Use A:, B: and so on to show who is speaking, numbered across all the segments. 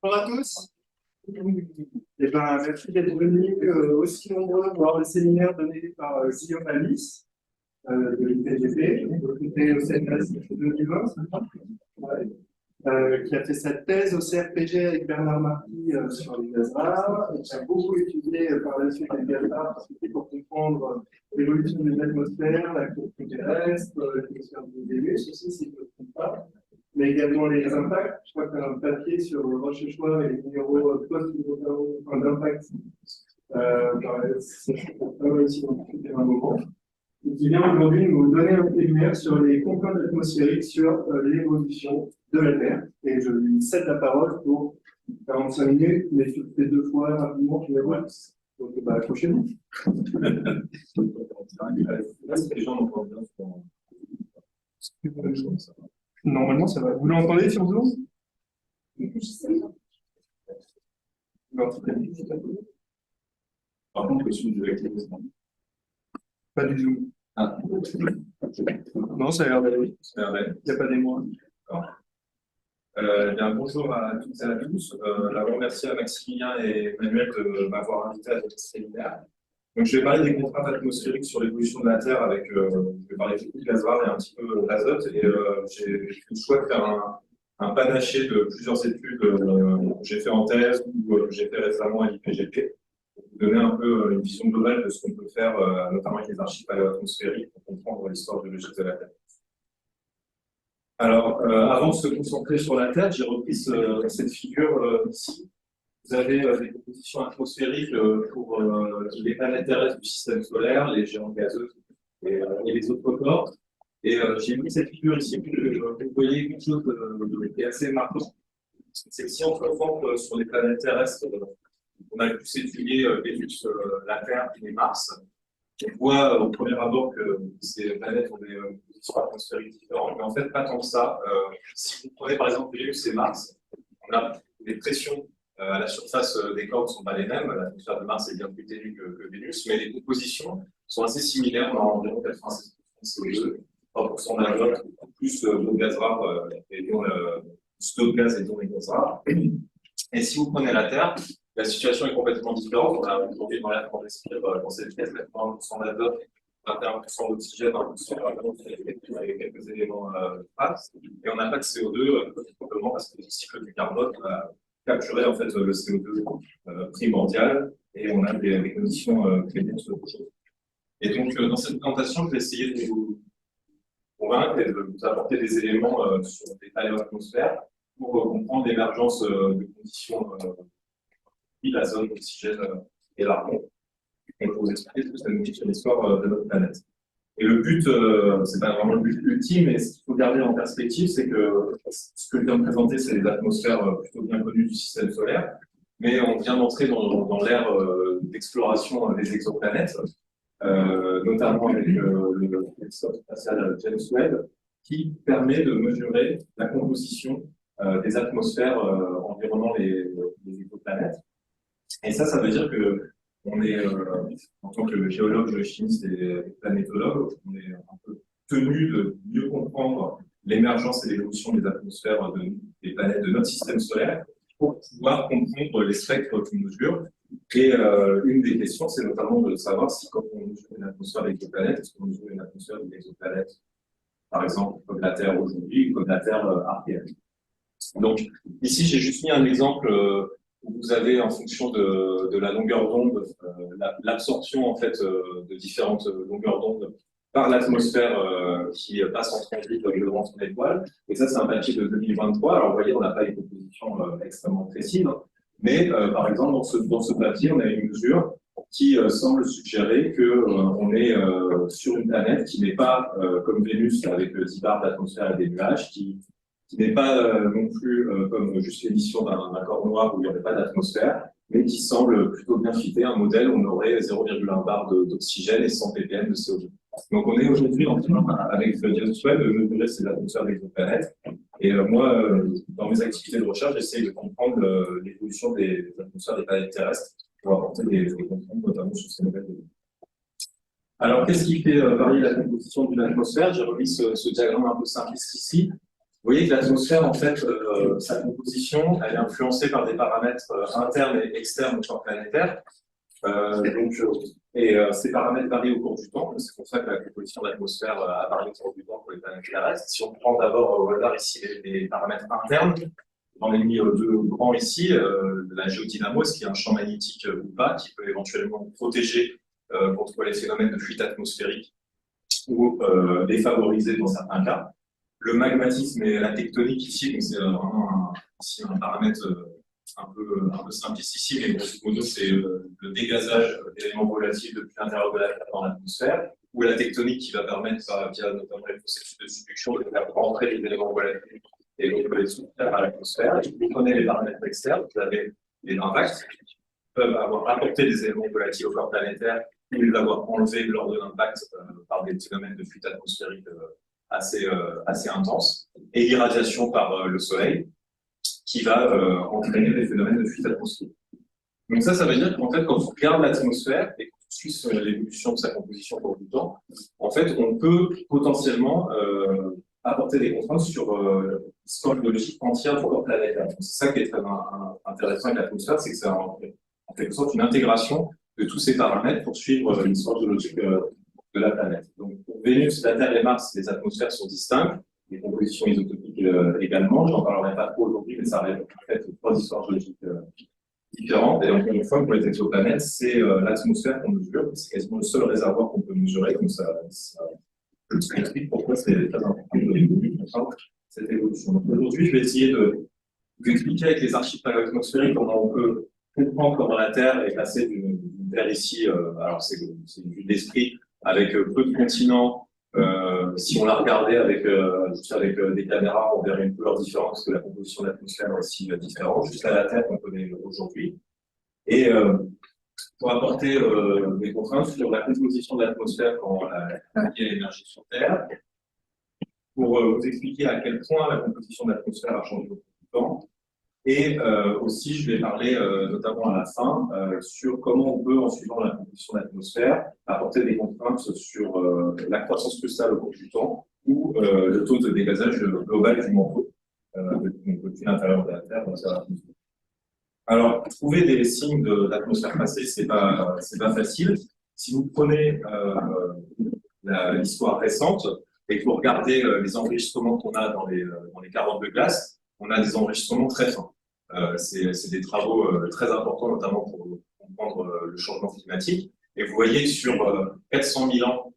A: Bonjour à tous. Eh ben, merci d'être venus aussi nombreux voir le séminaire donné par Guillaume Alice de l'IPGP, recruté au CNRS 2020, ouais. Qui a fait sa thèse au CRPG avec Bernard Marty sur les gaz rares, et qui a beaucoup étudié par la suite les gaz rares, parce que c'était pour comprendre l'évolution des atmosphères, la courbe terrestre, l'atmosphère du Vénus aussi, si je ne me trompe pas, mais également les impacts. Je crois qu'il y a un papier sur Rochechouart et les minéraux post-hydrocarbures, enfin d'impact. C'est pas mal aussi dans un moment. Et qui vient aujourd'hui nous donner un peu de lumière sur les contraintes atmosphériques sur l'évolution de la Terre. Et je lui cède la parole pour 45 minutes, mais je fais deux fois rapidement, je vais voir. Donc, accrochez-vous.
B: Les gens n'entendent bien.
A: Normalement, ça va. Vous l'entendez sur Zoom?
B: Par contre, le son de la clé,
A: pas du Zoom.
B: Ah.
A: Non, ça a l'air d'aller. Il n'y a pas d'émoi.
B: Bonjour à toutes et à tous. D'abord, merci à Maximilien et Emmanuel de m'avoir invité à ce séminaire. Donc, je vais parler des contraintes atmosphériques sur l'évolution de la Terre avec, je vais parler du gaz rare et un petit peu d'azote. Et j'ai fait le choix de faire un panaché de plusieurs études que j'ai fait en thèse ou que j'ai fait récemment à l'IPGP, pour vous donner un peu une vision globale de ce qu'on peut faire, notamment avec les archives paléoatmosphériques, pour comprendre l'histoire biologique de la Terre. Alors, avant de se concentrer sur la Terre, j'ai repris cette figure ici. Vous avez des compositions atmosphériques pour les planètes terrestres du système solaire, les géants gazeux et les autres corps. Et j'ai mis cette figure ici pour que vous voyez quelque chose qui est assez marquant. C'est que si on se concentre sur les planètes terrestres, on a plus étudié Vénus, la Terre et Mars. On voit au premier abord que ces planètes ont des positions atmosphériques différentes, mais en fait, pas tant que ça. Si vous prenez par exemple Vénus et Mars, on a des pressions à la surface des corps ne sont pas les mêmes. L'atmosphère de Mars est bien plus ténue que Vénus, mais les compositions sont assez similaires. On a environ 96% de CO2, 3% d'azote, plus de gaz rares, et dont plus d'eau de gaz et dont les gaz rares. Et si vous prenez la Terre, la situation est complètement différente. On a aujourd'hui dans l'air qu'on respire dans cette pièce 80% d'azote, 21% d'oxygène, 1% d'argent, avec quelques éléments traces. Et on n'a pas de CO2, tout simplement parce que le cycle du carbone a capturé en fait le CO2 primordial et on a des conditions créées sur autre chose. Et donc, dans cette présentation, je vais essayer de vous convaincre et de vous apporter des éléments sur les paléoatmosphères pour comprendre l'émergence de conditions l'azote, l'oxygène et l'argon, et pour vous expliquer ce que ça nous dit sur l'histoire de notre planète. Et le but, c'est pas vraiment le but ultime, mais ce qu'il faut garder en perspective, c'est que ce que je viens de présenter, c'est les atmosphères plutôt bien connues du système solaire, mais on vient d'entrer dans l'ère d'exploration des exoplanètes, notamment avec le télescope spatial James Webb, qui permet de mesurer la composition des atmosphères environnant les exoplanètes. Et ça veut dire que on est, en tant que géologue, géochimiste et planétologue, on est un peu tenu de mieux comprendre l'émergence et l'évolution des atmosphères des planètes de notre système solaire pour pouvoir comprendre les spectres qu'on mesure. Et une des questions, c'est notamment de savoir si quand on mesure une atmosphère d'exoplanète, est-ce qu'on mesure une atmosphère d'une exoplanète, par exemple, comme la Terre aujourd'hui, ou comme la Terre archéenne. Donc, ici, j'ai juste mis un exemple où vous avez, en fonction de la longueur d'onde, l'absorption en fait de différentes longueurs d'onde par l'atmosphère qui passe en transit devant son étoile. Et ça, c'est un papier de 2023. Alors, vous voyez, on n'a pas une composition extrêmement précise, hein. Mais par exemple, dans ce papier, on a une mesure qui semble suggérer qu'on est sur une planète qui n'est pas comme Vénus avec 10 bars d'atmosphère et des nuages, qui n'est pas non plus comme juste l'émission d'un corps noir où il n'y aurait pas d'atmosphère, mais qui semble plutôt bien fitter un modèle où on aurait 0,1 bar d'oxygène et 100 ppm de CO2. Donc on est aujourd'hui en train, avec James Webb, de mesurer ces atmosphères d'exoplanètes. Et moi, dans mes activités de recherche, j'essaie de comprendre l'évolution des atmosphères des planètes terrestres pour apporter des comprendre, notamment sur ces modèles. Alors, qu'est-ce qui fait varier la composition d'une atmosphère? J'ai remis ce diagramme un peu simpliste ici. voyez que l'atmosphère, en fait, sa composition, elle est influencée par des paramètres internes et externes au corps planétaire. Ces paramètres varient au cours du temps. C'est pour ça que la composition de l'atmosphère a varié au cours du temps pour les planètes terrestres. Si on prend d'abord au hasard ici les paramètres internes, j'en ai mis deux grands ici, la géodynamos, qui est un champ magnétique ou pas, qui peut éventuellement protéger contre les phénomènes de fuite atmosphérique ou les favoriser dans certains cas. Le magmatisme et la tectonique ici, c'est vraiment un paramètre un peu simpliste ici, mais grosso modo, c'est le dégazage d'éléments volatiles depuis l'intérieur de la Terre dans l'atmosphère, ou la tectonique qui va permettre, via notamment les processus de subduction, de faire rentrer les éléments volatiles et donc les soustraire à l'atmosphère. Et vous prenez les paramètres externes, vous avez les impacts qui peuvent avoir apporté des éléments volatiles au corps planétaire ou les avoir enlevés lors de l'impact par des phénomènes de fuite atmosphérique assez intenses, et l'irradiation par le Soleil, qui va entraîner des phénomènes de fuite atmosphérique. Donc ça veut dire qu'en fait, quand on regarde l'atmosphère et qu'on suit l'évolution de sa composition au cours du temps, en fait, on peut potentiellement apporter des contraintes sur l'histoire biologique entière du corps planétaire. C'est ça qui est très intéressant avec l'atmosphère, c'est que c'est en quelque sorte une intégration de tous ces paramètres pour suivre l'histoire biologique de la planète. Donc pour Vénus, la Terre et Mars, les atmosphères sont distinctes, les compositions isotopiques également. J'en parlerai pas trop aujourd'hui, mais ça répond en fait aux trois histoires géologiques différentes. Et encore une fois, pour les exoplanètes, c'est l'atmosphère qu'on mesure. C'est quasiment le seul réservoir qu'on peut mesurer. Donc ça explique pourquoi c'est très important de comprendre cette évolution. Donc aujourd'hui, je vais essayer de vous expliquer avec les archives paléoatmosphériques comment on peut comprendre comment la Terre est passée d'une Terre ici. Alors c'est une vue d'esprit avec peu de continents. Si on la regardait avec des caméras, on verrait une couleur différente parce que la composition de l'atmosphère est aussi différente, jusqu'à la Terre qu'on connaît aujourd'hui. Et pour apporter des contraintes sur la composition de l'atmosphère quand il y a l'énergie sur Terre, pour vous expliquer à quel point la composition de l'atmosphère a changé au cours du temps. Et aussi, je vais parler notamment à la fin sur comment on peut, en suivant la composition de l'atmosphère, apporter des contraintes sur la croissance crustale au cours du temps ou le taux de dégazage global du manteau depuis l'intérieur de la Terre. Alors, trouver des signes de l'atmosphère passée, c'est pas facile. Si vous prenez l'histoire récente et que vous regardez les enregistrements qu'on a dans les carottes de glace, on a des enregistrements très fins. C'est des travaux très importants, notamment pour comprendre le changement climatique. Et vous voyez que sur 400 000 ans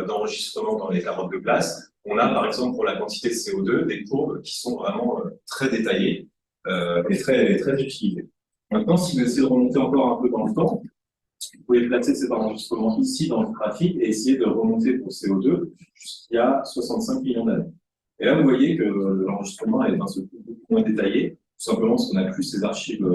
B: d'enregistrement dans les carottes de glace, on a par exemple pour la quantité de CO2 des courbes qui sont vraiment très détaillées et très utilisées. Maintenant, si vous essayez de remonter encore un peu dans le temps, vous pouvez placer cet enregistrement ici dans le graphique et essayer de remonter pour CO2 jusqu'il y a 65 millions d'années. Et là, vous voyez que l'enregistrement est d'un seul coup beaucoup moins détaillé, tout simplement parce qu'on n'a plus ces archives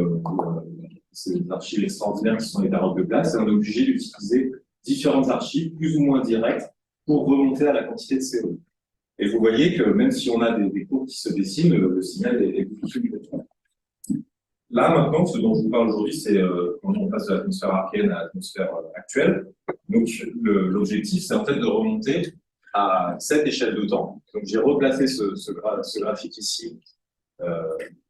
B: extraordinaires qui sont les carottes de glace, et on est obligé d'utiliser différentes archives plus ou moins directes pour remonter à la quantité de CO2. Et vous voyez que même si on a des courbes qui se dessinent, le signal est beaucoup plus important. Là, maintenant, ce dont je vous parle aujourd'hui, c'est quand on passe de l'atmosphère archéenne à l'atmosphère actuelle. Donc, l'objectif, c'est en fait de remonter à cette échelle de temps. Donc, j'ai replacé ce graphique ici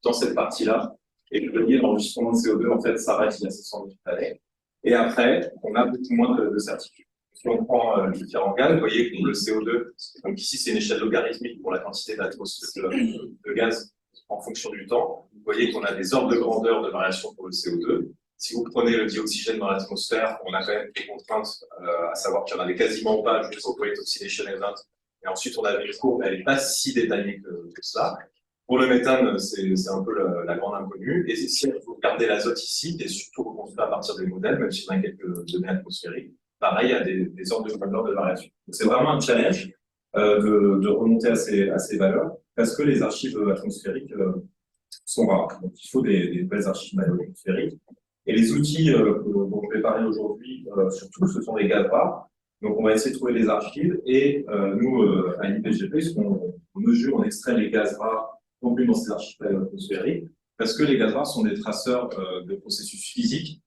B: dans cette partie-là. Et je veux dire, l'enregistrement de CO2, en fait, s'arrête il y a 600 000 années. Et après, on a beaucoup moins de certitude. Si on prend les différents gaz, vous voyez que le CO2, donc ici, c'est une échelle logarithmique pour la quantité de gaz en fonction du temps. Vous voyez qu'on a des ordres de grandeur de variation pour le CO2. Si vous prenez le dioxygène dans l'atmosphère, on a quand même des contraintes, à savoir qu'il y en avait quasiment pas jusqu'au point oxidation event. Et ensuite, on a une courbe, elle n'est pas si détaillée que ça. Pour le méthane, c'est un peu la grande inconnue. Et si vous regardez l'azote ici, qui est surtout reconstruit à partir des modèles, même si on a quelques données atmosphériques, pareil, il y a des ordres de grandeur de variation. C'est vraiment un challenge de remonter à ces valeurs, parce que les archives atmosphériques sont rares. Donc, il faut des nouvelles archives atmosphériques. Et les outils dont je vais parler aujourd'hui, surtout, ce sont les gaz rares. Donc, on va essayer de trouver les archives. Et nous, à l'IPGP, ce qu'on mesure, on extrait les gaz rares contenus dans ces archives atmosphériques, parce que les gaz rares sont des traceurs de processus physiques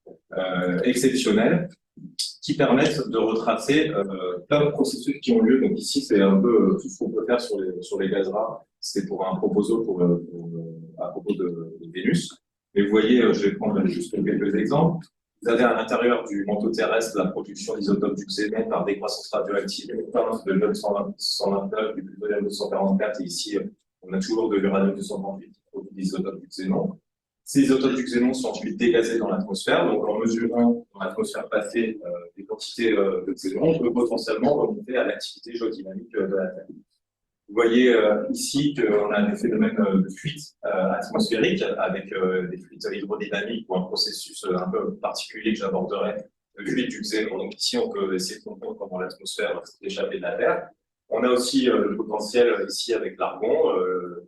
B: exceptionnels qui permettent de retracer plein de processus qui ont lieu. Donc ici, c'est un peu tout ce qu'on peut faire sur les gaz rares. C'est pour un proposal à propos de Vénus. Mais vous voyez, je vais prendre juste quelques exemples. Vous avez à l'intérieur du manteau terrestre la production d'isotopes du xénon par décroissance radioactive de l'uranium-129, du plutonium-244, et ici, on a toujours de l'uranium-238 qui produit des isotopes du xénon. Ces isotopes du xénon sont ensuite dégazés dans l'atmosphère, donc en mesurant dans l'atmosphère passée des quantités de xénon, on peut potentiellement remonter à l'activité géodynamique de la Terre. Vous voyez ici qu'on a des phénomènes de fuite atmosphérique avec des fuites hydrodynamiques ou un processus un peu particulier que j'aborderai de fuite du xénon. Donc ici, on peut essayer de comprendre comment l'atmosphère va s'échapper de la Terre. On a aussi le potentiel ici avec l'argon,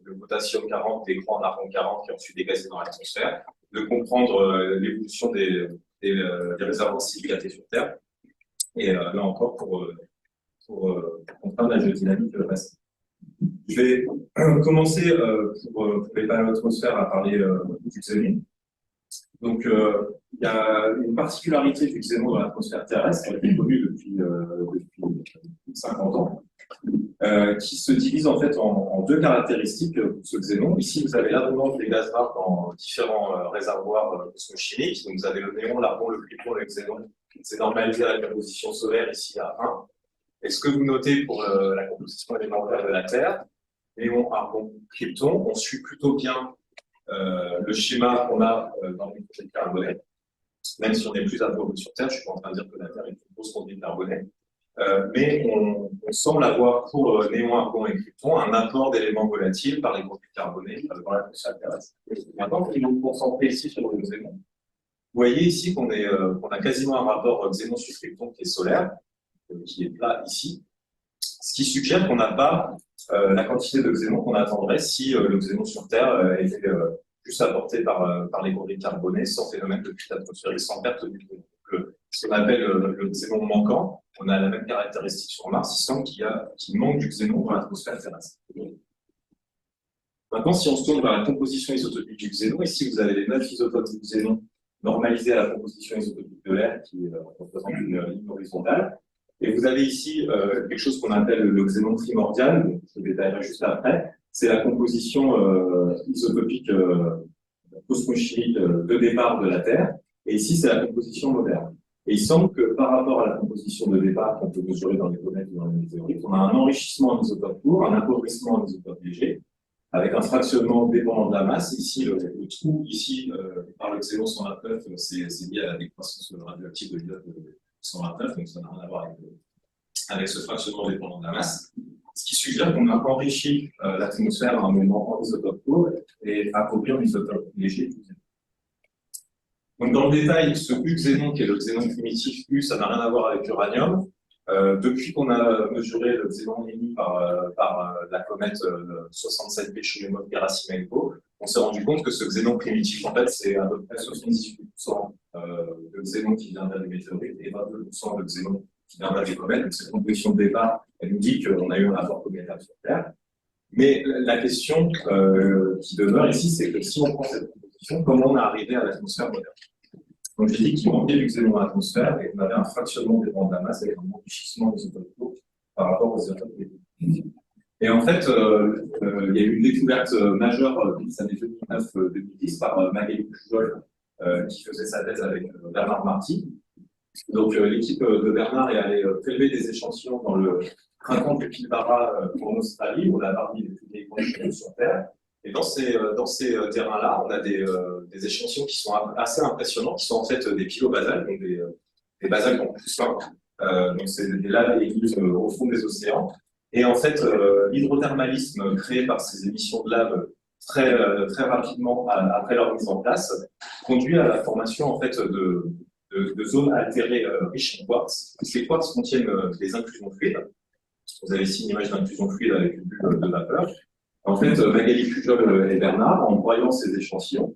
B: le potassium 40, l'écran en argon 40 qui est ensuite dégazé dans l'atmosphère, de comprendre l'évolution des réservoirs silicatés sur Terre. Et là encore, pour comprendre la géodynamique passée. Je vais commencer pour les panneaux atmosphères à parler du xénon. Donc, il y a une particularité du xénon dans l'atmosphère terrestre qui est connue depuis 50 ans, qui se divise en fait en deux caractéristiques pour ce xénon. Ici, vous avez l'abondance des gaz rares dans différents réservoirs cosmochimiques. Donc, vous avez le néon, l'argon, le krypton, le xénon. C'est normalisé à la composition solaire ici à 1. Et ce que vous notez pour la composition élémentaire de la Terre, néon, argon, krypton, on suit plutôt bien le schéma qu'on a dans le microchèque carboné. Même si on est plus appauvri sur Terre, je suis pas en train de dire que la Terre est une grosse conduite carbonée. Mais on semble avoir pour néon, argon et krypton un apport d'éléments volatiles par les conduites carbonées dans l'atmosphère terrestre. Maintenant, si vous vous concentrez ici sur le xénon, vous voyez ici qu'on a quasiment un rapport xénon sur krypton qui est solaire, qui est là ici, ce qui suggère qu'on n'a pas la quantité de xénon qu'on attendrait si le xénon sur Terre était juste apporté par les conduites carbonées sans phénomène de fuite atmosphérique, sans perte du xénon. Ce qu'on appelle le xénon manquant, on a la même caractéristique sur Mars, il semble qu'il manque du xénon dans l'atmosphère terrestre. Maintenant, si on se tourne vers la composition isotopique du xénon, ici vous avez les 9 isotopes du xénon normalisés à la composition isotopique de l'air qui représente une ligne horizontale. Et vous avez ici quelque chose qu'on appelle le xénon primordial, donc je le détaillerai juste après. C'est la composition isotopique cosmochimique de départ de la Terre. Et ici, c'est la composition moderne. Et il semble que par rapport à la composition de départ qu'on peut mesurer dans les comètes ou dans les météorites, on a un enrichissement en isotopes lourds, un appauvrissement en isotopes légers, avec un fractionnement dépendant de la masse. Ici, le trou, ici, par le xénon 129, c'est lié à la décroissance radioactive de l'iode 129, donc ça n'a rien à voir avec ce fractionnement dépendant de la masse. Ce qui suggère qu'on a enrichi l'atmosphère à un moment en isotopes lourds et appauvri en isotopes légers. Donc, dans le détail, ce U-xénon, qui est le xénon primitif U, ça n'a rien à voir avec l'uranium. Depuis qu'on a mesuré le xénon émis par la comète 67B Churyumov-Gerasimenko, on s'est rendu compte que ce xénon primitif, en fait, c'est à peu près 78% de xénon qui vient des météorites et 22% de xénon qui vient des comètes. Donc, cette composition de départ, elle nous dit qu'on a eu un apport cométal sur Terre. Mais la question qui demeure ici, c'est que si on prend cette composition, comment on est arrivé à l'atmosphère moderne? Donc, j'ai dit qu'il manquait du xénon dans l'atmosphère et qu'on avait un fractionnement dépendant de la masse avec un enrichissement des isotopes lourds par rapport aux isotopes légers. Et en fait, il y a eu une découverte majeure dans les années 2009-2010 par Magali Pujol, qui faisait sa thèse avec Bernard Marty. Donc, l'équipe de Bernard est allée prélever des échantillons dans le printemps du Pilbara en Australie, où on a parmi les plus vieilles conditions sur Terre. Et dans ces terrains-là, on a des échantillons qui sont assez impressionnants, qui sont en fait des pilobasales, donc des basales en plus fin. Donc, c'est des laves écluses au fond des océans. Et en fait, l'hydrothermalisme créé par ces émissions de lave très rapidement après leur mise en place conduit à la formation en fait de zones altérées riches en quartz. Ces quartz contiennent des inclusions fluides. Vous avez ici une image d'inclusion fluide avec une bulle de vapeur. En fait, Magali Pujol et Bernard, en broyant ces échantillons,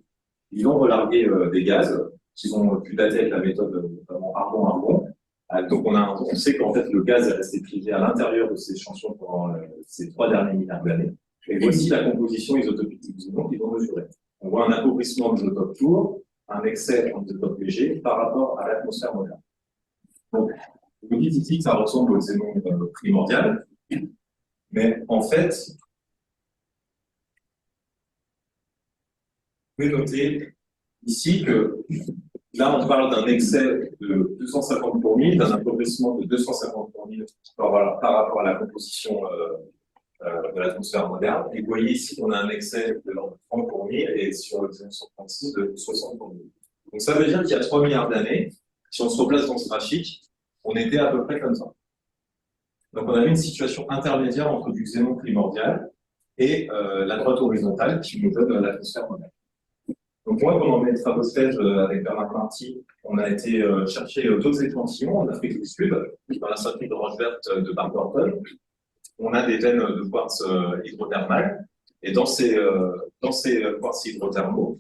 B: ils ont relargué des gaz qu'ils ont pu dater avec la méthode notamment argon-argon. Donc on sait qu'en fait le gaz est resté figé à l'intérieur de ces échantillons pendant ces 3 derniers milliards d'années. Et voici la composition isotopique du xénon qu'ils ont mesurée. On voit un appauvrissement des isotopes lourds, un excès en isotopes légers par rapport à l'atmosphère moderne. Donc, vous dites ici que ça ressemble au xénon primordial, mais en fait, vous pouvez noter ici que là, on parle d'un excès de 250 pour 1000, d'un appauvrissement de 250 pour 1000 par rapport à la composition de l'atmosphère moderne. Et vous voyez ici qu'on a un excès de l'ordre de 30 pour 1000 et sur le xénon 136 de 60 pour 1000. Donc ça veut dire qu'il y a 3 milliards d'années, si on se replace dans ce graphique, on était à peu près comme ça. Donc on avait une situation intermédiaire entre du xénon primordial et la droite horizontale qui nous donne l'atmosphère moderne. Donc moi, pendant mes travaux de thèse avec Bernard Marty, on a été chercher d'autres échantillons en Afrique du Sud, dans la synthèse de roche verte de Barberton. On a des veines de quartz hydrothermales, et dans ces quartz hydrothermaux,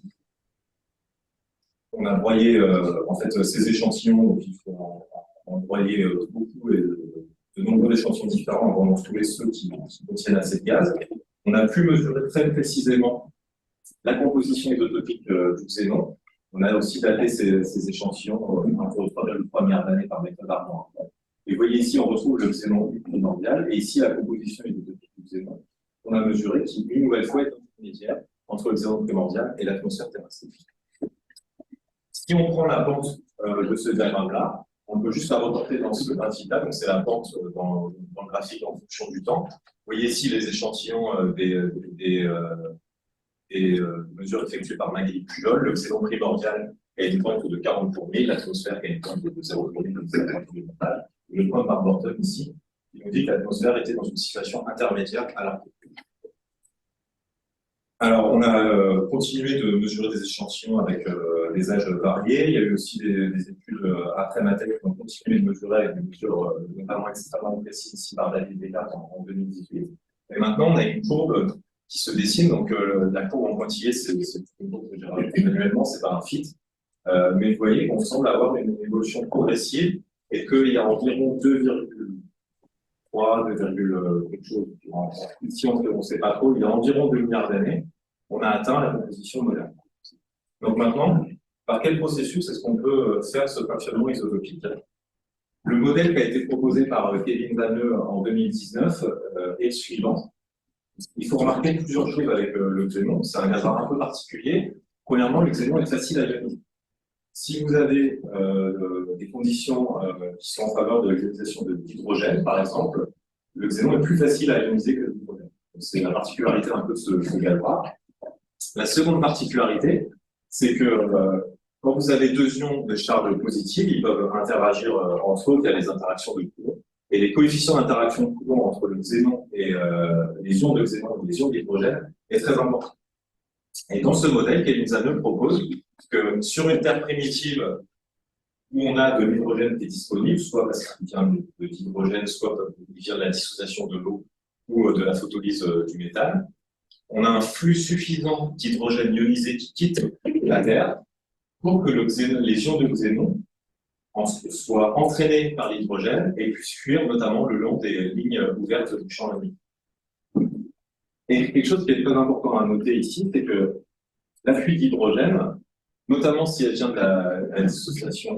B: on a broyé en fait ces échantillons, donc il faut en broyer beaucoup et de nombreux échantillons différents, vraiment tous les ceux qui contiennent assez de gaz. On a pu mesurer très précisément la composition isotopique du xénon. On a aussi daté ces échantillons entre 3,3 milliards d'années par méthode Armand. Et vous voyez ici, on retrouve le xénon primordial, et ici la composition isotopique du xénon qu'on a mesuré, qui une nouvelle fois est intermédiaire entre le xénon primordial et l'atmosphère terrestre. Si on prend la pente de ce diagramme-là, on peut juste la reporter dans ce graphique-là, donc c'est la pente dans le graphique en fonction du temps. Vous voyez ici les échantillons des mesures effectuées par Magali Pujol. Le xénon primordial a une pointe de 40 pour 1000, l'atmosphère a une pointe de 0 pour 1000, donc c'est la pointe horizontale. Le point de Barberton ici, il nous dit que l'atmosphère était dans une situation intermédiaire à la. Alors, on a continué de mesurer des échantillons avec des âges variés. Il y a eu aussi des études après ma thèse qui ont continué de mesurer avec des mesures notamment extrêmement précises ici par David Descartes en 2018. Et maintenant, on a une courbe qui se dessine. Donc, la courbe en pointillé, c'est une courbe que j'ai rajoutée manuellement, c'est pas un fit. Mais vous voyez qu'on semble avoir une évolution progressive et qu'il y a environ 2,3, 2, quelque chose. Ici, on ne sait pas trop. Il y a environ 2 milliards d'années, on a atteint la composition moderne. Donc maintenant, par quel processus est-ce qu'on peut faire ce fractionnement isotopique? Le modèle qui a été proposé par Kevin Vaneux en 2019 est le suivant. Il faut remarquer plusieurs choses avec le xénon. C'est un gaz un peu particulier. Premièrement, le xénon est facile à ioniser. Si vous avez des conditions qui sont en faveur de l'ionisation de l'hydrogène, par exemple, le xénon est plus facile à ioniser que l'hydrogène. C'est la particularité un peu de ce gaz-là. La seconde particularité, c'est que quand vous avez deux ions de charge positive, ils peuvent interagir entre eux via les interactions de Coulomb. Et les coefficients d'interaction de Coulomb entre le xénon et les ions de xénon et les ions d'hydrogène est très important. Et dans ce modèle, Kevin Vaneux propose que sur une terre primitive où on a de l'hydrogène qui est disponible, soit parce qu'il vient de l'hydrogène, soit parce qu'il vient de la dissociation de l'eau ou de la photolyse du méthane, on a un flux suffisant d'hydrogène ionisé qui quitte la Terre pour que les ions de xénon soient entraînés par l'hydrogène et puissent fuir notamment le long des lignes ouvertes du champ magnétique. Et quelque chose qui est très important à noter ici, c'est que la fuite d'hydrogène, notamment si elle vient de la dissociation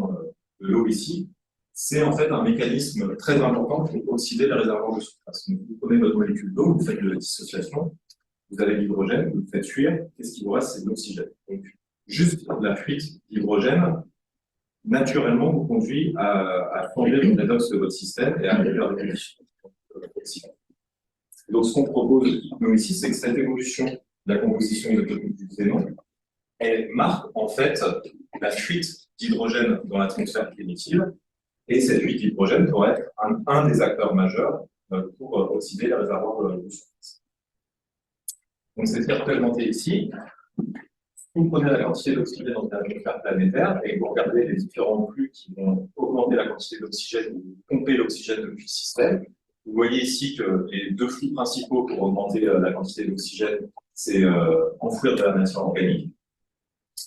B: de l'eau ici, c'est en fait un mécanisme très important pour oxyder les réservoirs de surface. Donc, vous prenez votre molécule d'eau, vous faites de la dissociation, vous avez l'hydrogène, vous le faites fuir, qu'est-ce qui vous reste? C'est de l'oxygène. Donc, juste la fuite d'hydrogène, naturellement, vous conduit à changer le redox de votre système et à arriver à la condition oxygène. Donc, ce qu'on propose, nous, ici, c'est que cette évolution de la composition isotopique du xénon, elle marque, en fait, la fuite d'hydrogène dans l'atmosphère primitive, et cette fuite d'hydrogène pourrait être un des acteurs majeurs pour oxyder les réservoirs de surface. Donc, c'est ce qui est représenté ici. Vous prenez la quantité d'oxygène dans l'atmosphère planétaire et vous regardez les différents flux qui vont augmenter la quantité d'oxygène ou pomper l'oxygène depuis le système. Vous voyez ici que les deux flux principaux pour augmenter la quantité d'oxygène, c'est enfouir de la matière organique,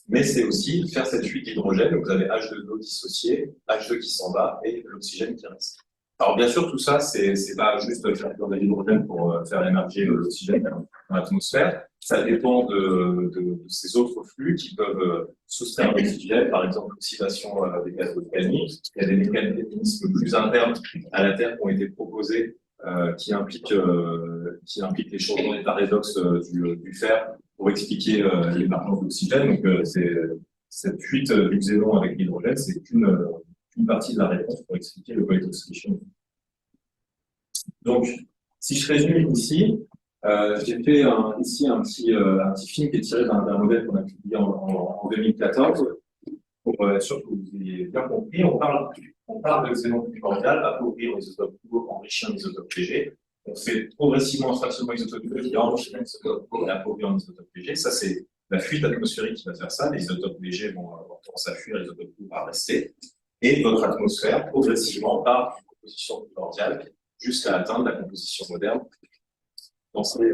B: mais c'est aussi faire cette fuite d'hydrogène. Vous avez H2O dissocié, H2 qui s'en va et l'oxygène qui reste. Alors bien sûr, tout ça, c'est pas juste faire de l'hydrogène pour faire émerger l'oxygène dans l'atmosphère. Ça dépend de ces autres flux qui peuvent soustraire l'oxygène, par exemple l'oxydation des gaz volcaniques. Il y a des mécanismes plus internes à la Terre qui ont été proposés qui impliquent les changements d'état redox du fer pour expliquer l'émergence d'oxygène. Donc cette fuite du xénon avec l'hydrogène, c'est une partie de la réponse pour expliquer le point oxydation. Donc, si je résume ici, j'ai fait ici un petit film qui est tiré d'un modèle qu'on a publié en 2014 pour être sûr que vous ayez bien compris. On parle de xénon primordial, appauvrir l'isotope lourd, enrichir l'isotope léger. On fait progressivement un fractionnement isotopique qui enrichit l'isotope lourd et appauvrir l'isotope léger. Ça, c'est la fuite atmosphérique qui va faire ça. Les isotopes légers vont tendance à fuir, les isotopes lourds à rester. Et votre atmosphère, progressivement, part d'une composition primordiale jusqu'à atteindre la composition moderne dans ces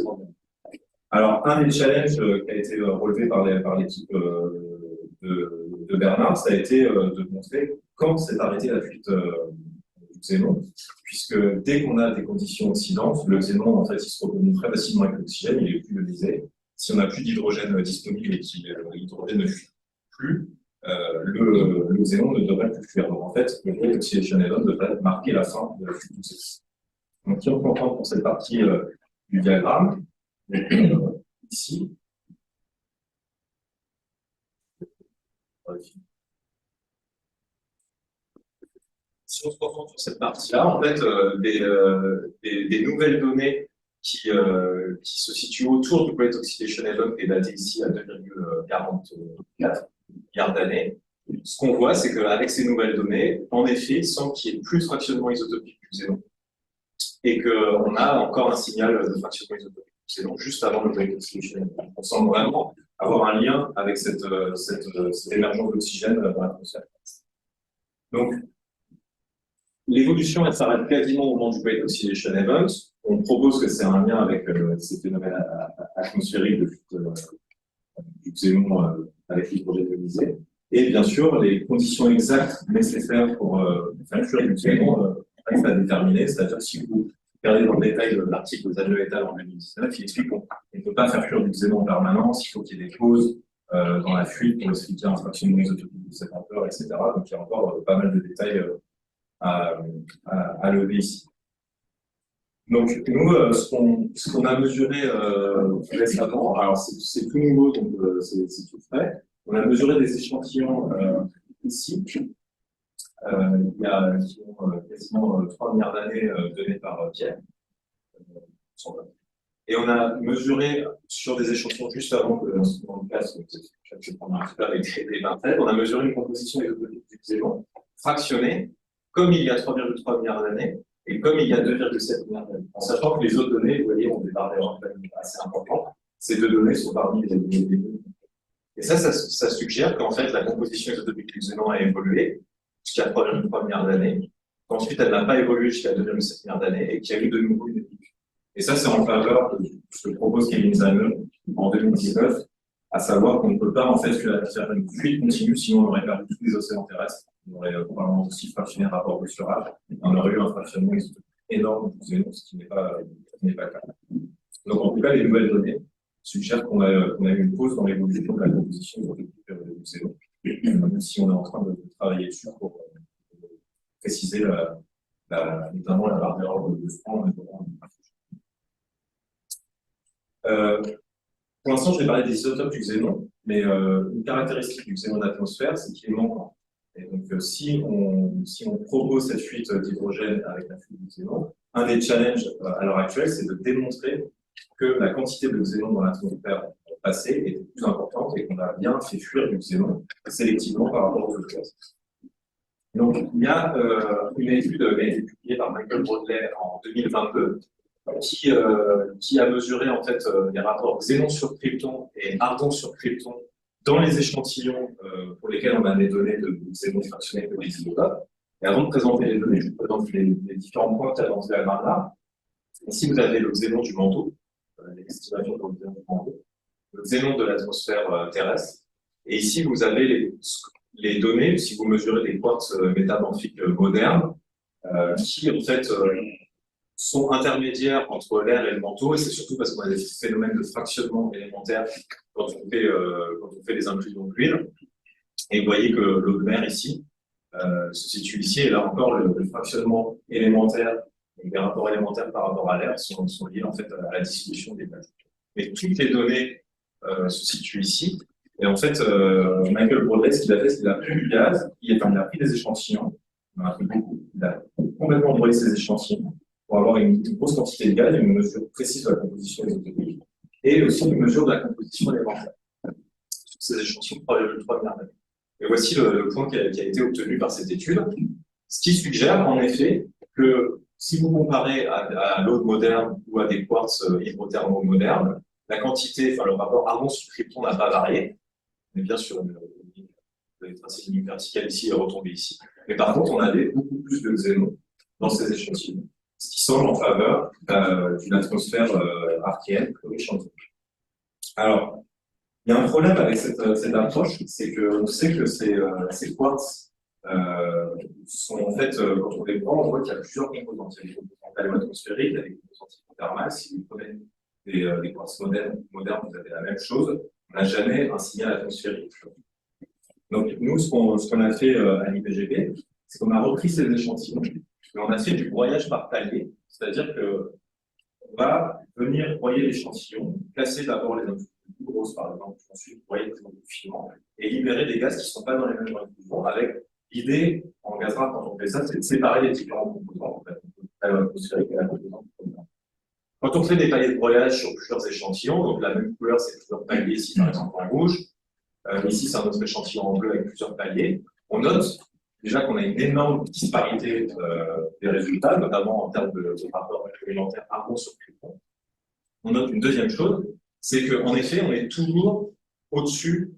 B: domaines. Alors, un des challenges qui a été relevé par l'équipe de Bernard, ça a été de montrer quand s'est arrêtée la fuite du xénon, puisque dès qu'on a des conditions oxydantes, le xénon, en fait, il se recombine très facilement avec l'oxygène, il est plus ionisé. Si on n'a plus d'hydrogène disponible et que l'hydrogène ne fuit plus, le xénon ne devrait plus fuir. Donc, en fait, le point oxydation event devrait marquer la fin de la fuite du xénon. Donc, si on comprend pour cette partie du diagramme, ici, si on se concentre sur cette partie-là, en fait, des nouvelles données qui se situent autour du point oxydation event est datée ici à 2,44 milliards d'années. Ce qu'on voit, c'est qu'avec ces nouvelles données, en effet, il semble qu'il n'y ait plus de fractionnement isotopique du xénon et qu'on a encore un signal de fractionnement isotopique du xénon juste avant le point oxydation event. On semble vraiment avoir un lien avec cette émergence d'oxygène dans l'atmosphère. Donc, l'évolution, elle s'arrête quasiment au moment du point oxydation event. On propose que c'est un lien avec ces phénomènes atmosphériques de fuite du xénon avec l'hydrogène ionisé. Et bien sûr, les conditions exactes nécessaires pour faire fuir du xénon restent à déterminer. C'est-à-dire, si vous regardez dans le détail l'article de Daniel et al. En 2019, il explique qu'on ne peut pas faire fuir du xénon en permanence, il faut qu'il y ait des pauses dans la fuite pour expliquer un fractionnement isotopique de cette ampleur, etc. Donc, il y a encore pas mal de détails à lever ici. Donc, nous, ce qu'on a mesuré récemment, alors c'est tout nouveau, donc c'est tout frais. On a mesuré des échantillons ici, il y a quasiment 3 milliards d'années donnés par Pierre. Et on a mesuré sur des échantillons juste avant que l'instrument de classe, je vais prendre un petit peu avec des vingtaines, on a mesuré une composition isotopique du xénon fractionnée comme il y a 3,3 milliards d'années et comme il y a 2,7 milliards d'années. En sachant que les autres données, vous voyez, ont des barres assez importantes. Ces deux données sont parmi les données. Et ça suggère qu'en fait, la composition isotopique du xénon a évolué jusqu'à 3,3 milliards d'années, qu'ensuite elle n'a pas évolué jusqu'à 2,7 milliards d'années et qu'il y a eu de nouveau une évolution. Et ça, c'est en faveur de ce que propose Kevin Simon en 2019, à savoir qu'on ne peut pas en fait faire une fuite continue, sinon on aurait perdu tous les océans terrestres. On aurait probablement aussi fractionné un rapport de surage, et on aurait eu un fractionnement énorme du xénon, ce qui n'est pas le cas. Donc en tout cas, les nouvelles données suggèrent qu'on a eu une pause dans l'évolution de la composition du xénon, même si on est en train de travailler dessus pour préciser notamment la barre d'erreur de Franck. Pour l'instant, je vais parler des isotopes du xénon, mais une caractéristique du xénon d'atmosphère, c'est qu'il est manquant. Et donc, si on propose cette fuite d'hydrogène avec la fuite du xénon, un des challenges à l'heure actuelle, c'est de démontrer que la quantité de xénon dans l'atmosphère passée est plus importante et qu'on a bien fait fuir du xénon sélectivement par rapport aux autres gaz. Donc, il y a une étude qui a été publiée par Michael Broadley en 2022 qui a mesuré en fait les rapports xénon sur krypton et argon sur krypton dans les échantillons pour lesquels on a des données de xénon fractionné de les isotopes. Et avant de présenter les données, je vous présente les différents points qu'a avancé la barre. Ici, vous avez le xénon du manteau, l'estimation pour le xénon du manteau, le xénon de l'atmosphère terrestre. Et ici, vous avez les données, si vous mesurez des quartz métamorphiques modernes, qui en fait sont intermédiaires entre l'air et le manteau, et c'est surtout parce qu'on a des phénomènes de fractionnement élémentaire quand on fait les inclusions d'huile. Et vous voyez que l'eau de mer ici se situe ici, et là encore le fractionnement élémentaire, donc les rapports élémentaires par rapport à l'air sont liés en fait à la dissolution des plaques. Mais toutes les données se situent ici. Et en fait, Michael Brodley, ce qu'il a fait, c'est qu'il a pris du gaz, il a pris des échantillons, il en a pris beaucoup, il a complètement brûlé ces échantillons pour avoir une grosse quantité de gaz, une mesure précise de la composition isotopique, et aussi une mesure de la composition élémentaire sur ces échantillons 3,3 milliards d'années. Et voici le point qui a été obtenu par cette étude, ce qui suggère en effet que si vous comparez à l'eau moderne ou à des quartz hydrothermaux modernes, la quantité, enfin le rapport argon-krypton n'a pas varié. On est bien sur une ligne verticale ici et retombée ici. Mais par contre, on avait beaucoup plus de xénon dans ces échantillons, ce qui semble en faveur d'une atmosphère archéenne plus riche en xénon. Alors, il y a un problème avec cette approche, c'est qu'on sait que ces quartz sont en fait, quand on les prend, on voit qu'il y a plusieurs composantes. Il y a des composantes paléo-atmosphériques, il y a des composantes hydrothermales. Si vous prenez des quartz modernes, vous avez la même chose. On n'a jamais un signal atmosphérique. Donc, nous, ce qu'on a fait à l'IPGP, c'est qu'on a repris ces échantillons et on a fait du broyage par palier, c'est-à-dire qu'on va venir broyer l'échantillon, placer d'abord les infusions plus grosses, par exemple, ensuite broyer les infusions plus finement et libérer des gaz qui ne sont pas dans les mêmes infusions, avec l'idée, en gaz rare, quand on fait ça, c'est de séparer les différents composants, en fait, l'atmosphérique et la composante. Quand on fait des paliers de broyage sur plusieurs échantillons, donc la même couleur, c'est plusieurs paliers, ici par exemple en rouge, ici c'est un autre échantillon en bleu avec plusieurs paliers, on note déjà qu'on a une énorme disparité des résultats, notamment en termes de rapport élémentaire argon sur krypton. On note une deuxième chose, c'est qu'en effet, on est toujours au-dessus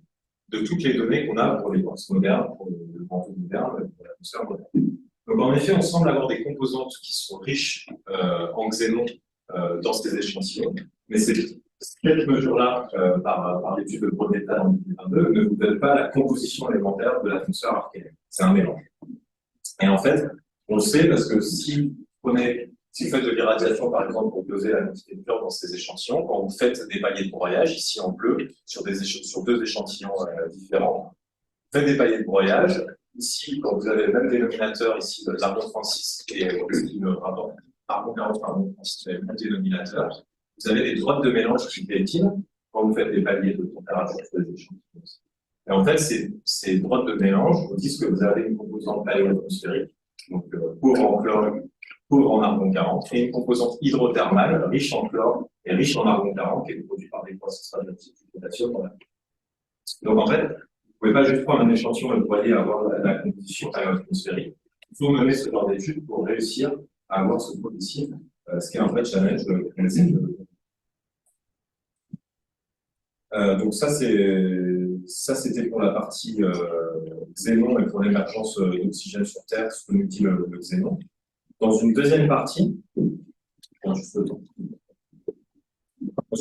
B: de toutes les données qu'on a pour les quartz modernes, pour le manteau moderne, pour l'atmosphère moderne. Donc en effet, on semble avoir des composantes qui sont riches en xénon dans ces échantillons, mais cette mesure-là, par l'étude de Brodley en 2022, ne vous donne pas la composition élémentaire de l'atmosphère archéenne. C'est un mélange. Et en fait, on le sait parce que si vous faites de l'irradiation, par exemple, pour doser la quantité de chlore dans ces échantillons, quand vous faites des paliers de broyage, ici en bleu, sur deux échantillons différents, vous faites des paliers de broyage. Ici, quand vous avez le même dénominateur, ici, l'argon 36 et le rapport argon 40 par argon 36, vous avez le même dénominateur, vous avez des droites de mélange qui détinent quand vous faites des paliers de température sur les échantillons. Et en fait, ces droites de mélange vous disent que vous avez une composante paléo-atmosphérique, donc pauvre en chlore, pauvre en argon 40, et une composante hydrothermale, riche en chlore et riche en argon 40, qui est produite par des processus radioactifs de potassium. Donc en fait, vous ne pouvez pas juste prendre un échantillon et le broyer à avoir la composition paléo-atmosphérique. Il faut mener ce genre d'études pour réussir à avoir ce produit ici, ce qui est un vrai challenge qu'on essaie de. Donc ça c'était pour la partie xénon et pour l'émergence d'oxygène sur Terre, ce que nous dit le xénon. Dans une deuxième partie, dans une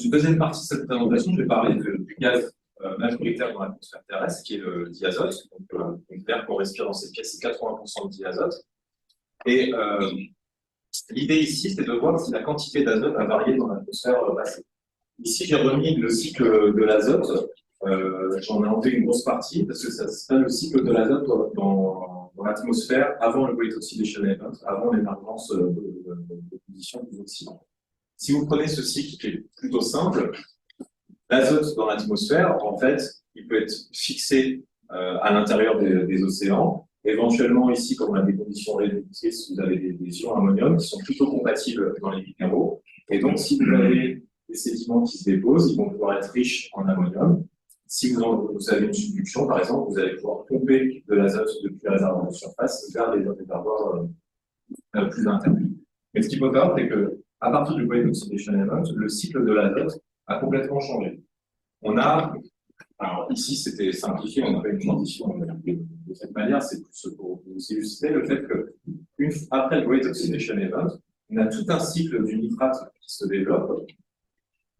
B: deuxième partie de cette présentation, je vais parler du gaz majoritaire dans l'atmosphère terrestre, qui est le diazote. Donc l'air qu'on respire dans cette pièce, c'est 80% de diazote. Et l'idée ici, c'est de voir si la quantité d'azote a varié dans l'atmosphère passée. Ici, j'ai remis le cycle de l'azote. J'en ai enlevé une grosse partie parce que ça s'appelle le cycle de l'azote dans l'atmosphère avant le Great Oxidation Event, avant l'émergence de conditions des oxydants. Si vous prenez ce cycle qui est plutôt simple, l'azote dans l'atmosphère, en fait, il peut être fixé à l'intérieur des océans. Éventuellement, ici, comme on a des conditions réductrices, vous avez des ions ammonium qui sont plutôt compatibles dans les minéraux. Et donc, si vous avez des sédiments qui se déposent, ils vont pouvoir être riches en ammonium. Si vous avez une subduction, par exemple, vous allez pouvoir pomper de l'azote depuis les réservoirs de surface vers des réservoirs plus internes. Mais ce qu'il faut savoir, c'est qu'à partir du Great Oxidation Event, le cycle de l'azote a complètement changé. Alors ici, c'était simplifié, on a fait une transition de cette manière, c'est plus pour vous illustrer le fait que après le Great Oxidation Event, on a tout un cycle du nitrate qui se développe,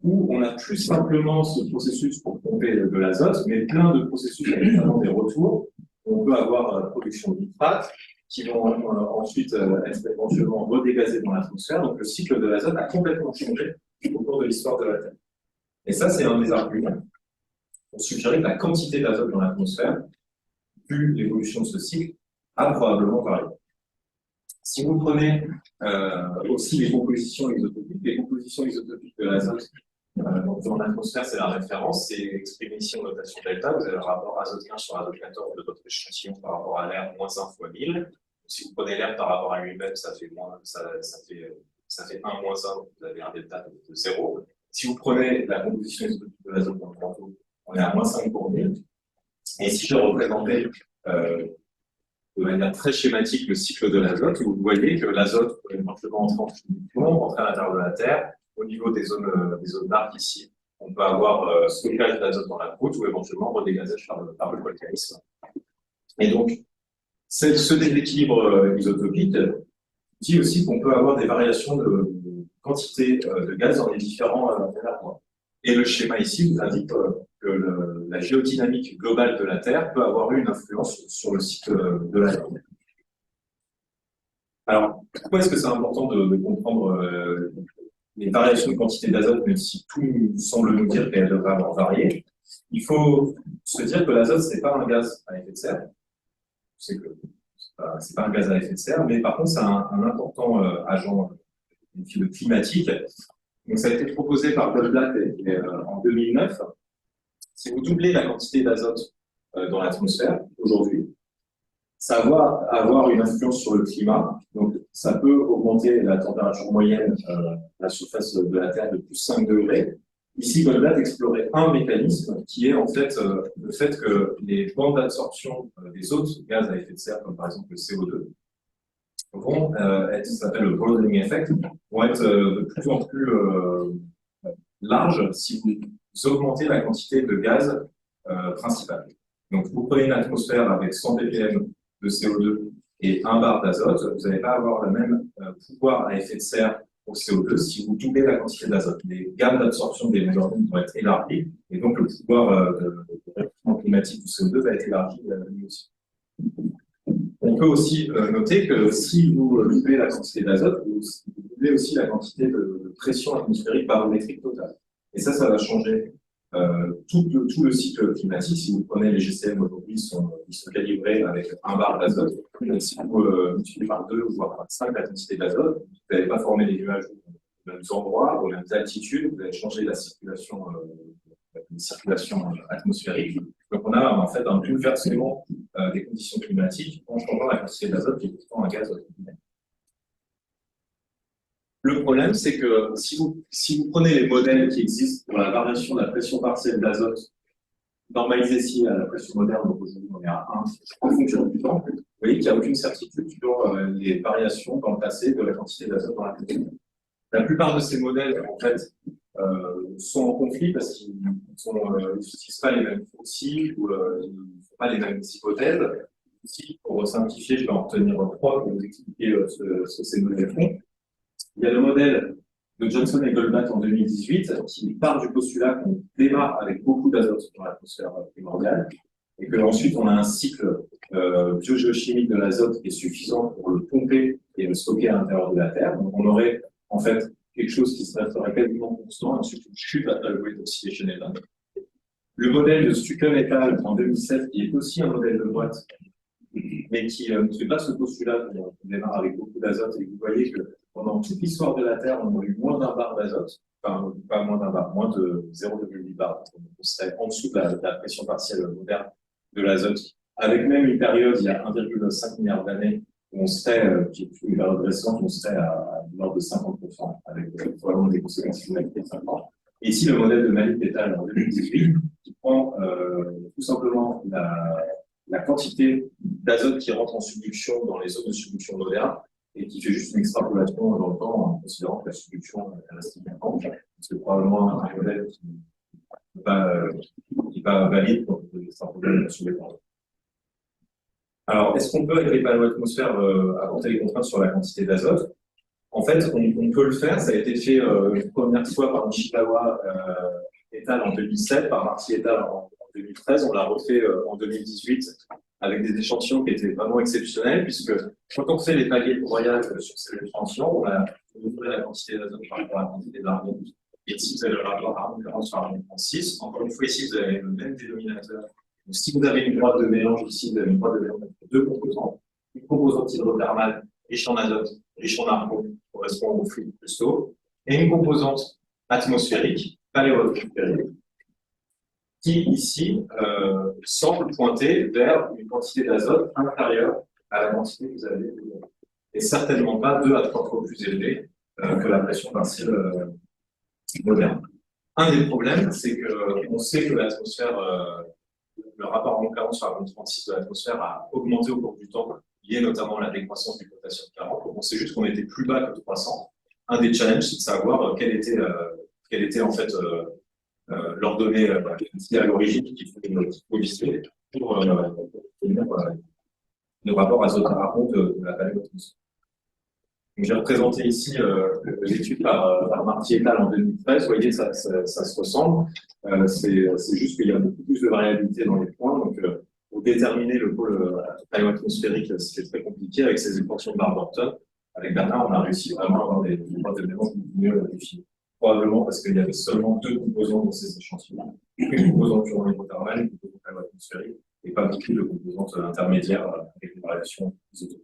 B: où on a plus simplement ce processus pour pomper de l'azote, mais plein de processus avec notamment des retours. On peut avoir production de nitrate, qui vont ensuite être éventuellement redégazés dans l'atmosphère. Donc le cycle de l'azote a complètement changé au cours de l'histoire de la Terre. Et ça, c'est un des arguments pour suggérer que la quantité d'azote dans l'atmosphère, vu l'évolution de ce cycle, a probablement varié. Si vous prenez aussi les compositions isotopiques de l'azote dans l'atmosphère, c'est la référence, c'est exprimé ici en notation delta. Vous avez le rapport azote 15 sur azote 14 de votre échantillon par rapport à l'air, moins 1 fois 1000. Si vous prenez l'air par rapport à lui-même, ça fait 1 moins 1, vous avez un delta de 0. Si vous prenez la composition isotopique de l'azote dans le manteau, on est à moins 5 pour 1000. Et si je représentais de manière très schématique le cycle de l'azote, vous voyez que l'azote peut éventuellement entrer à l'intérieur de la Terre. Au niveau des zones d'arc ici, on peut avoir stockage d'azote dans la croûte ou éventuellement redégazage par le volcanisme. Et donc, ce déséquilibre isotopique dit aussi qu'on peut avoir des variations de quantité de gaz dans les différents réservoirs. Et le schéma ici vous indique que la géodynamique globale de la Terre peut avoir une influence sur le cycle de l'azote. Alors, pourquoi est-ce que c'est important de comprendre les variations de quantité d'azote, même si tout semble nous dire qu'elles devraient avoir varié? Il faut se dire que l'azote, ce n'est pas un gaz à effet de serre. C'est que c'est pas un gaz à effet de serre, mais par contre, c'est un important agent climatique. Donc, ça a été proposé par Goldblatt en 2009. Si vous doublez la quantité d'azote dans l'atmosphère aujourd'hui, ça va avoir une influence sur le climat. Donc, ça peut augmenter la température moyenne à la surface de la Terre de plus 5 degrés. Ici, Goldblatt explorait un mécanisme qui est en fait le fait que les bandes d'absorption des autres gaz à effet de serre, comme par exemple le CO2, vont être, ça s'appelle le broadening effect, vont être de plus en plus larges si vous augmentez la quantité de gaz principal. Donc, vous prenez une atmosphère avec 100 ppm de CO2 et 1 bar d'azote, vous n'allez pas avoir le même pouvoir à effet de serre au CO2 si vous doublez la quantité d'azote. Les gammes d'absorption des mélanges vont être élargies et donc le pouvoir de réchauffement climatique du CO2 va être élargi lui aussi. On peut aussi noter que si vous doublez la quantité d'azote, vous doublez aussi la quantité de pression atmosphérique barométrique totale. Et ça va changer tout le cycle climatique. Si vous prenez les GCM aujourd'hui, ils sont calibrés avec 1 bar d'azote. Si vous multipliez par 2 ou voire par 5 la quantité d'azote, vous n'allez pas former les nuages aux mêmes endroits, aux mêmes altitudes, vous allez changer la circulation atmosphérique. Donc on a en fait un bouleversement des conditions climatiques en changeant la quantité d'azote qui est pourtant un gaz. Le problème, c'est que si vous prenez les modèles qui existent pour la variation de la pression partielle d'azote, normalisée ici à la pression moderne, donc aujourd'hui on est à 1, en fonction du temps, vous voyez qu'il n'y a aucune certitude sur les variations dans le passé de la quantité d'azote dans la pression. La plupart de ces modèles, en fait, sont en conflit parce qu'ils n'utilisent pas les mêmes fossiles ou ils ne font pas les mêmes hypothèses. Ici, pour simplifier, je vais en retenir 3 pour vous expliquer ce que ces modèles font. Il y a le modèle de Johnson et Goldblatt en 2018 qui part du postulat qu'on démarre avec beaucoup d'azote dans l'atmosphère primordiale et qu'ensuite on a un cycle biogéochimique de l'azote qui est suffisant pour le pomper et le stocker à l'intérieur de la Terre. Donc on aurait en fait quelque chose qui serait quasiment constant, ensuite une chute après le weight oxidation event. Le modèle de Stucken et al. En 2007 qui est aussi un modèle de boîte mais qui ne fait pas ce postulat qu'on démarre avec beaucoup d'azote et vous voyez que pendant toute l'histoire de la Terre, on a eu moins d'1 bar d'azote, enfin pas moins d'1 bar, moins de 0,8 bar. On serait en dessous de la pression partielle moderne de l'azote, avec même une période il y a 1,5 milliard d'années où on serait, qui est une période récente, on serait à l'ordre de 50%, avec probablement des conséquences climatiques de 50%. Et ici, le modèle de Malik et al. En 2018, qui prend tout simplement la quantité d'azote qui rentre en subduction dans les zones de subduction modernes et qui fait juste une extrapolation dans le temps en considérant que la subduction reste importante. C'est probablement un modèle qui n'est pas valide pour l'extrapoler sur les temps. Alors, est-ce qu'on peut, avec les panneaux atmosphères, apporter des contraintes sur la quantité d'azote? En fait, on peut le faire. Ça a été fait une première fois par Nishikawa et al. En 2007, par Marty et al. En 2013. On l'a refait en 2018 avec des échantillons qui étaient vraiment exceptionnels, puisque quand on fait les paliers de broyage sur ces échantillons, on a mesuré la quantité d'azote par rapport à la quantité d'argent. Et si vous avez le rapport argent 40 sur argent 36, encore une fois, ici, vous avez le même dénominateur. Donc, si vous avez une droite de mélange ici, vous avez une droite de mélange de deux composants. Une composante hydrothermale riche en azote, riche en argent, qui correspond au flux plus tôt, et une composante atmosphérique, paléoatmosphérique, qui ici semble pointer vers une quantité d'azote inférieure à la quantité que vous avez, et certainement pas 2 à 3 fois plus élevée que la pression partielle moderne. Un des problèmes, c'est qu'on sait que l'atmosphère, le rapport en 40 sur la 36 de l'atmosphère a augmenté au cours du temps, lié notamment à la décroissance du potassium 40. Donc on sait juste qu'on était plus bas que 300. Un des challenges, c'est de savoir quelle était en fait leur donner à l'origine qu'il faut viser pour obtenir le rapport azote-argent de la paléoatmosphère. J'ai représenté ici l'étude par Marty et al. En 2013. Vous voyez, ça se ressemble. C'est juste qu'il y a beaucoup plus de variabilité dans les points. Donc, pour déterminer le pôle paléoatmosphérique, c'était très compliqué avec ces équations de Barberton. Avec Bernard, on a réussi vraiment à avoir des éléments mieux définis. Probablement parce qu'il y avait seulement 2 composants dans ces échantillons. Une composante purement hydrothermale, une composante paléoatmosphérique, et pas beaucoup de composantes intermédiaires avec des variations isotopiques.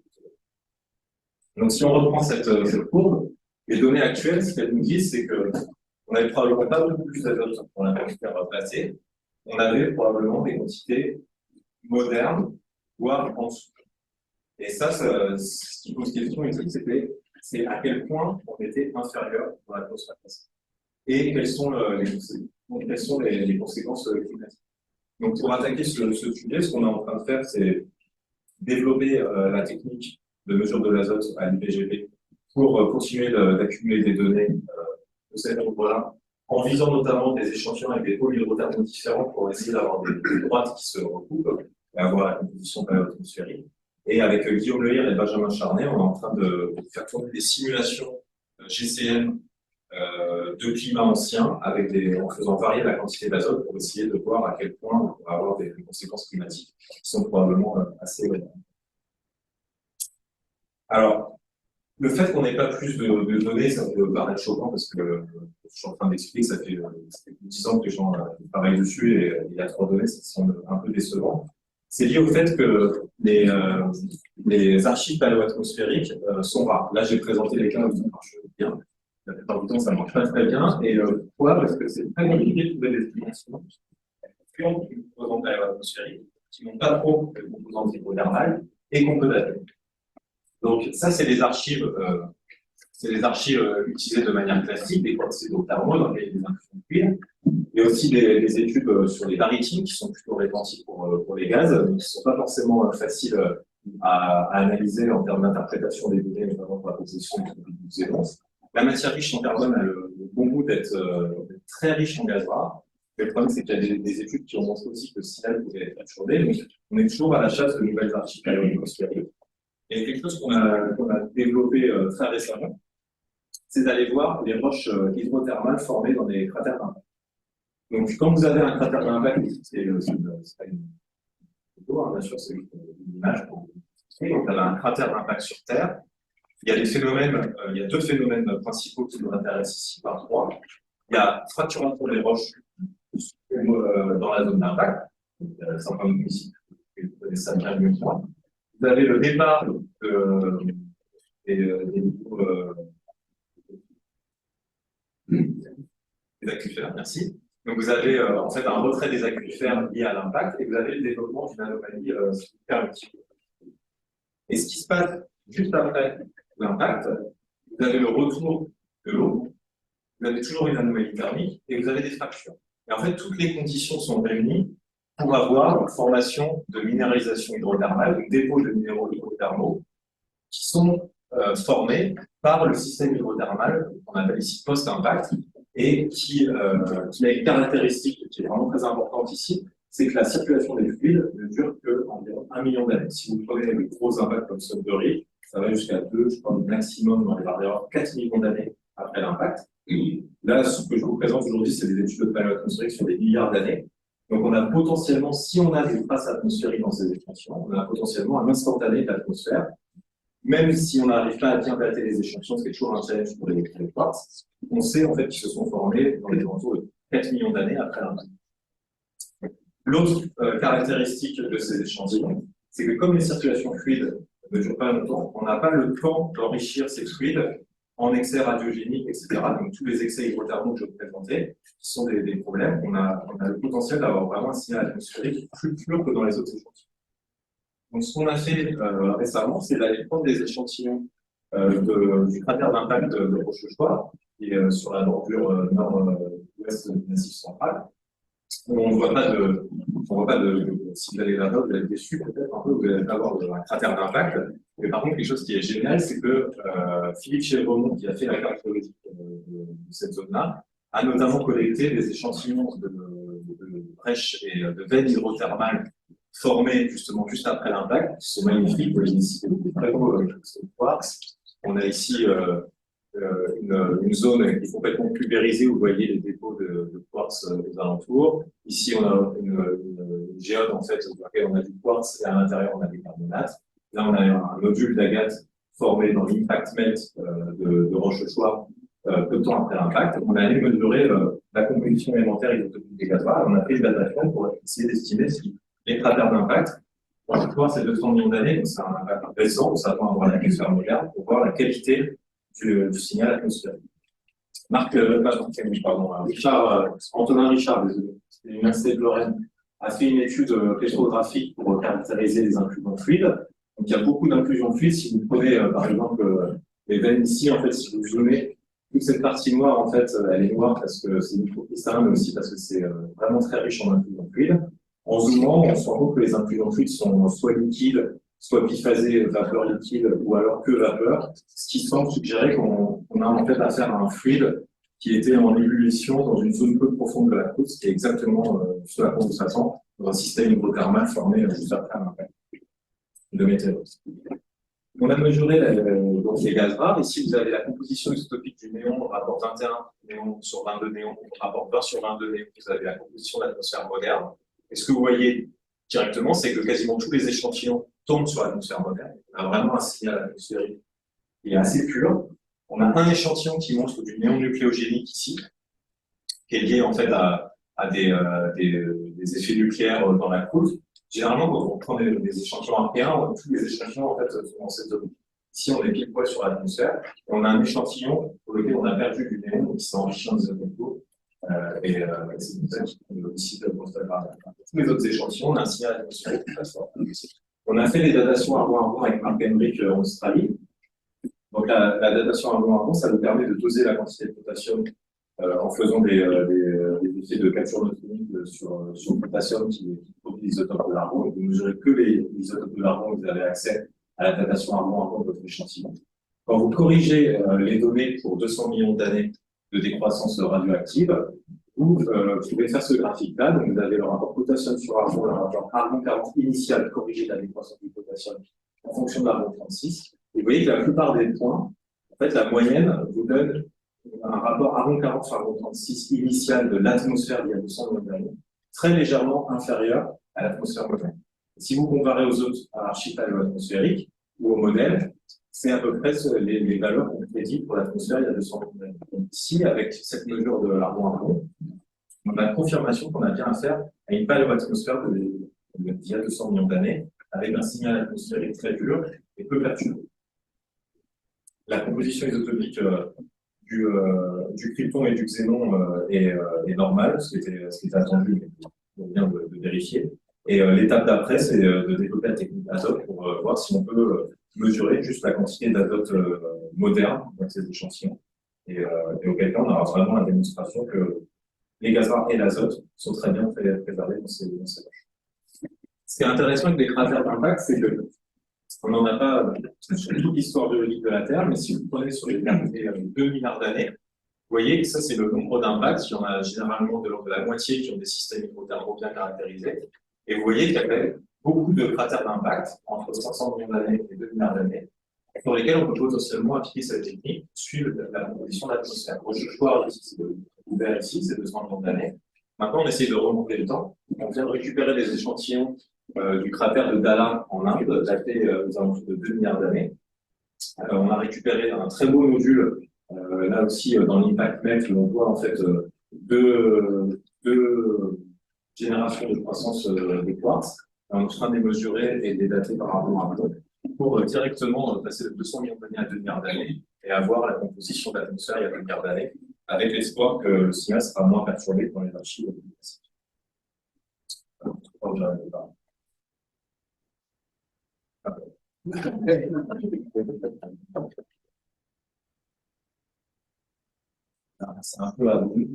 B: Donc, si on reprend cette courbe, les données actuelles, ce qu'elles nous disent, c'est qu'on avait probablement pas beaucoup plus d'azote dans l'atmosphère placée. On avait probablement des quantités modernes, voire en dessous. Et ça, ce qui pose question ici, c'est à quel point on était inférieur dans l'atmosphère placée. Et quelles sont les conséquences climatiques. Donc, pour attaquer ce sujet, ce qu'on est en train de faire, c'est développer la technique de mesure de l'azote à l'IPGP pour continuer d'accumuler des données de cet ordre-là, en visant notamment des échantillons avec des pôles hydrothermaux différents pour essayer d'avoir des droites qui se recoupent et avoir la composition paléoatmosphérique. Et avec Guillaume Lehir et Benjamin Charnet, on est en train de faire tourner des simulations GCM de climat ancien en faisant varier la quantité d'azote pour essayer de voir à quel point on va avoir des conséquences climatiques qui sont probablement assez élevées. Alors, le fait qu'on n'ait pas plus de données, ça peut paraître choquant parce que je suis en train d'expliquer, ça fait 10 ans que les gens travaillent dessus et il y a 3 données, ça semble un peu décevant. C'est lié au fait que les archives paléoatmosphériques sont rares. Là, j'ai présenté les cas où ça marche bien. La plupart du temps, ça ne marche pas très bien. Et pourquoi? Parce que c'est très compliqué de trouver des estimations qui ont une composante paléoatmosphérique, qui n'ont pas trop de composantes hydrothermales et qu'on peut dater. Donc, ça, c'est les archives utilisées de manière classique, des hydrothermaux dans lesquels il y a des infusions de cuivre. Il y a aussi des études sur les baritimes qui sont plutôt répandues pour les gaz, mais qui ne sont pas forcément faciles à analyser en termes d'interprétation des données, notamment pour la composition du zélance. La matière riche en carbone a le bon goût d'être très riche en gaz rare. Le problème, c'est qu'il y a des études qui ont montré aussi que le signal pouvait être absorbé, mais on est toujours à la chasse de nouvelles archives paléoatmosphériques. Et quelque chose qu'on a développé très récemment, c'est d'aller voir les roches hydrothermales formées dans des cratères d'impact. Donc, quand vous avez un cratère d'impact, c'est pas une photo, hein, bien sûr, c'est une image. Donc, vous avez un cratère d'impact sur Terre. Il y a il y a 2 phénomènes principaux qui nous intéressent ici, par 3. Il y a fracturation des roches dans la zone d'impact. Simplement ici, vous connaissez ça bien mieux que moi. Vous avez le départ des aquifères, merci. Donc vous avez en fait un retrait des aquifères lié à l'impact et vous avez le développement d'une anomalie thermique. Et ce qui se passe juste après l'impact, vous avez le retour de l'eau, vous avez toujours une anomalie thermique et vous avez des fractures. Et en fait, toutes les conditions sont réunies pour avoir une formation de minéralisation hydrothermale, de dépôts de minéraux hydrothermaux, qui sont formés par le système hydrothermal, qu'on appelle ici post-impact, et qui a une caractéristique qui est vraiment très importante ici, c'est que la circulation des fluides ne dure qu'environ 1 million d'années. Si vous prenez des gros impacts comme Sudbury, ça va jusqu'à 2, je crois, maximum dans les barrières 4 millions d'années après l'impact. Là, ce que je vous présente aujourd'hui, c'est des études de paléoatmosphérique sur des milliards d'années. Donc on a potentiellement, si on a des traces atmosphériques dans ces échantillons, on a potentiellement un instantané de l'atmosphère, même si on n'arrive pas à bien dater les échantillons, ce qui est toujours un challenge pour les quartz, on sait en fait qu'ils se sont formés dans les alentours de 4 millions d'années après l'impact. L'autre caractéristique de ces échantillons, c'est que comme les circulations fluides ne durent pas longtemps, on n'a pas le temps d'enrichir ces fluides en excès radiogéniques, etc. Donc tous les excès hydrothermaux que je vous présentais, qui sont des problèmes, on a le potentiel d'avoir vraiment un signal atmosphérique plus pur que dans les autres échantillons. Donc ce qu'on a fait récemment, c'est d'aller prendre des échantillons du cratère d'impact de Rochechouart, qui est sur la bordure nord-ouest du Massif central. On ne voit pas si vous allez là-bas, vous allez être déçu peut-être un peu, vous allez avoir un cratère d'impact. Mais par contre, quelque chose qui est génial, c'est que Philippe Chevremont, qui a fait la cartographie de cette zone-là, a notamment collecté des échantillons de brèches et de veines hydrothermales formées justement juste après l'impact, qui sont magnifiques. Vous voyez ici des très beaux quartz. On a ici une zone qui est complètement pulvérisée où vous voyez les dépôts de quartz aux alentours. Ici, on a une géode en fait, dans laquelle on a du quartz et à l'intérieur, on a des carbonates. Là, on a un nodule d'agate formé dans l'impact melt de Rochechouart peu de temps après l'impact. On a allé mesurer la composition élémentaire isotopique des gaz rares. On a fait une datation pour essayer d'estimer si les cratères d'impact, Rochechouart, c'est 200 millions d'années, donc c'est un impact récent, on s'attend à voir l'atmosphère moderne pour voir la qualité du signal atmosphérique. Antonin Richard, désolé, de l'Université de Lorraine, a fait une étude pétrographique pour caractériser les inclusions fluides. Donc il y a beaucoup d'inclusions fluides. Si vous prenez par exemple les veines ici, en fait, si vous zoomez, toute cette partie noire, en fait, elle est noire parce que c'est microcristallin, mais aussi parce que c'est vraiment très riche en inclusions fluides. En zoomant, on se rend compte que les inclusions fluides sont soit liquides, soit biphasé vapeur liquide ou alors que vapeur, ce qui semble suggérer qu'on a en fait affaire à un fluide qui était en ébullition dans une zone peu profonde de la côte, ce qui est exactement ce à quoi on s'attend dans un système hydrothermal formé juste après un impact de météores. On a mesuré donc les gaz rares. Ici, vous avez la composition isotopique du néon, rapport 21 néon sur 22 néon, rapport 20 sur 22 néon. Vous avez la composition de l'atmosphère moderne. Et ce que vous voyez directement, c'est que quasiment tous les échantillons tombent sur l'atmosphère moderne. On a vraiment un signal atmosphérique qui est assez pur. On a un échantillon qui montre du néon nucléogénique ici, qui est lié en fait à des effets nucléaires dans la croûte. Généralement, quand on prend des échantillons archéens, tous les échantillons en fait sont dans cette zone. Ici, on est pile poil sur l'atmosphère, et on a un échantillon pour lequel on a perdu du néon qui s'est enrichi en isotopes. C'est pour ça qu'on ici de constat par tous les autres échantillons, on a un signal atmosphérique très fort. On a fait des datations argon-argon avec Mark Hendrick en Australie. Donc la datation argon-argon, ça nous permet de doser la quantité de potassium en faisant des effets de capture neutronique sur le potassium qui produit l'isotope de l'argon, et de mesurer que les isotopes de l'argon, vous avez accès à la datation argon-argon de votre échantillon. Quand vous corrigez les données pour 200 millions d'années de décroissance radioactive, vous pouvez faire ce graphique-là. Donc vous avez le rapport potassium sur argon, le rapport argon 40 initial corrigé de la décroissance du potassium en fonction de l'argon 36. Et vous voyez que la plupart des points, en fait, la moyenne vous donne un rapport argon 40 sur argon 36 initial de l'atmosphère d'il y a 200 millions d'années, très légèrement inférieur à l'atmosphère moderne. Si vous comparez aux autres archipels atmosphériques ou aux modèles, c'est à peu près les valeurs qu'on prédit pour l'atmosphère il y a 200 millions d'années. Donc ici, avec cette mesure de l'argon-argon, on a la confirmation qu'on a bien affaire à une paléoatmosphère d'il y a 200 millions d'années, avec un signal atmosphérique très dur et peu perturbé. La composition isotopique du krypton et du xénon est normale, ce qui était attendu, mais on vient de vérifier. Et l'étape d'après, c'est de développer la technique azote pour voir si on peut mesurer juste la quantité d'azote moderne dans ces échantillons. Et auquel cas, on aura vraiment la démonstration que les gaz rares et l'azote sont très bien préservés dans ces roches. Ce qui est intéressant avec les cratères d'impact, c'est que on n'en a pas sur toute l'histoire biologique de la Terre, mais si vous prenez sur les derniers 2 milliards d'années, vous voyez que ça, c'est le nombre d'impacts. Il y en a généralement de l'ordre de la moitié qui ont des systèmes hydrothermaux bien caractérisés. Et vous voyez qu'il y avait beaucoup de cratères d'impact entre 500 millions d'années et 2 milliards d'années, sur lesquels on peut potentiellement appliquer cette technique, suivre la composition de l'atmosphère. Rochechouart, ici, c'est ouvert ici, c'est 200 millions d'années. Maintenant, on essaye de remonter le temps. On vient de récupérer des échantillons du cratère de Dala en Inde, daté aux alentours de 2 milliards d'années. On a récupéré un très beau module, là aussi dans l'impact map, où on voit en fait deux générations de croissance des quartz. On est en train de les mesurer et de les dater par rapport à l'autre pour directement passer de 200 millions d'années à 2 milliards d'années et avoir la composition de l'atmosphère il y a 2 milliards d'années, avec l'espoir que le signal sera moins perturbé dans les archives du classique. C'est un peu à vous.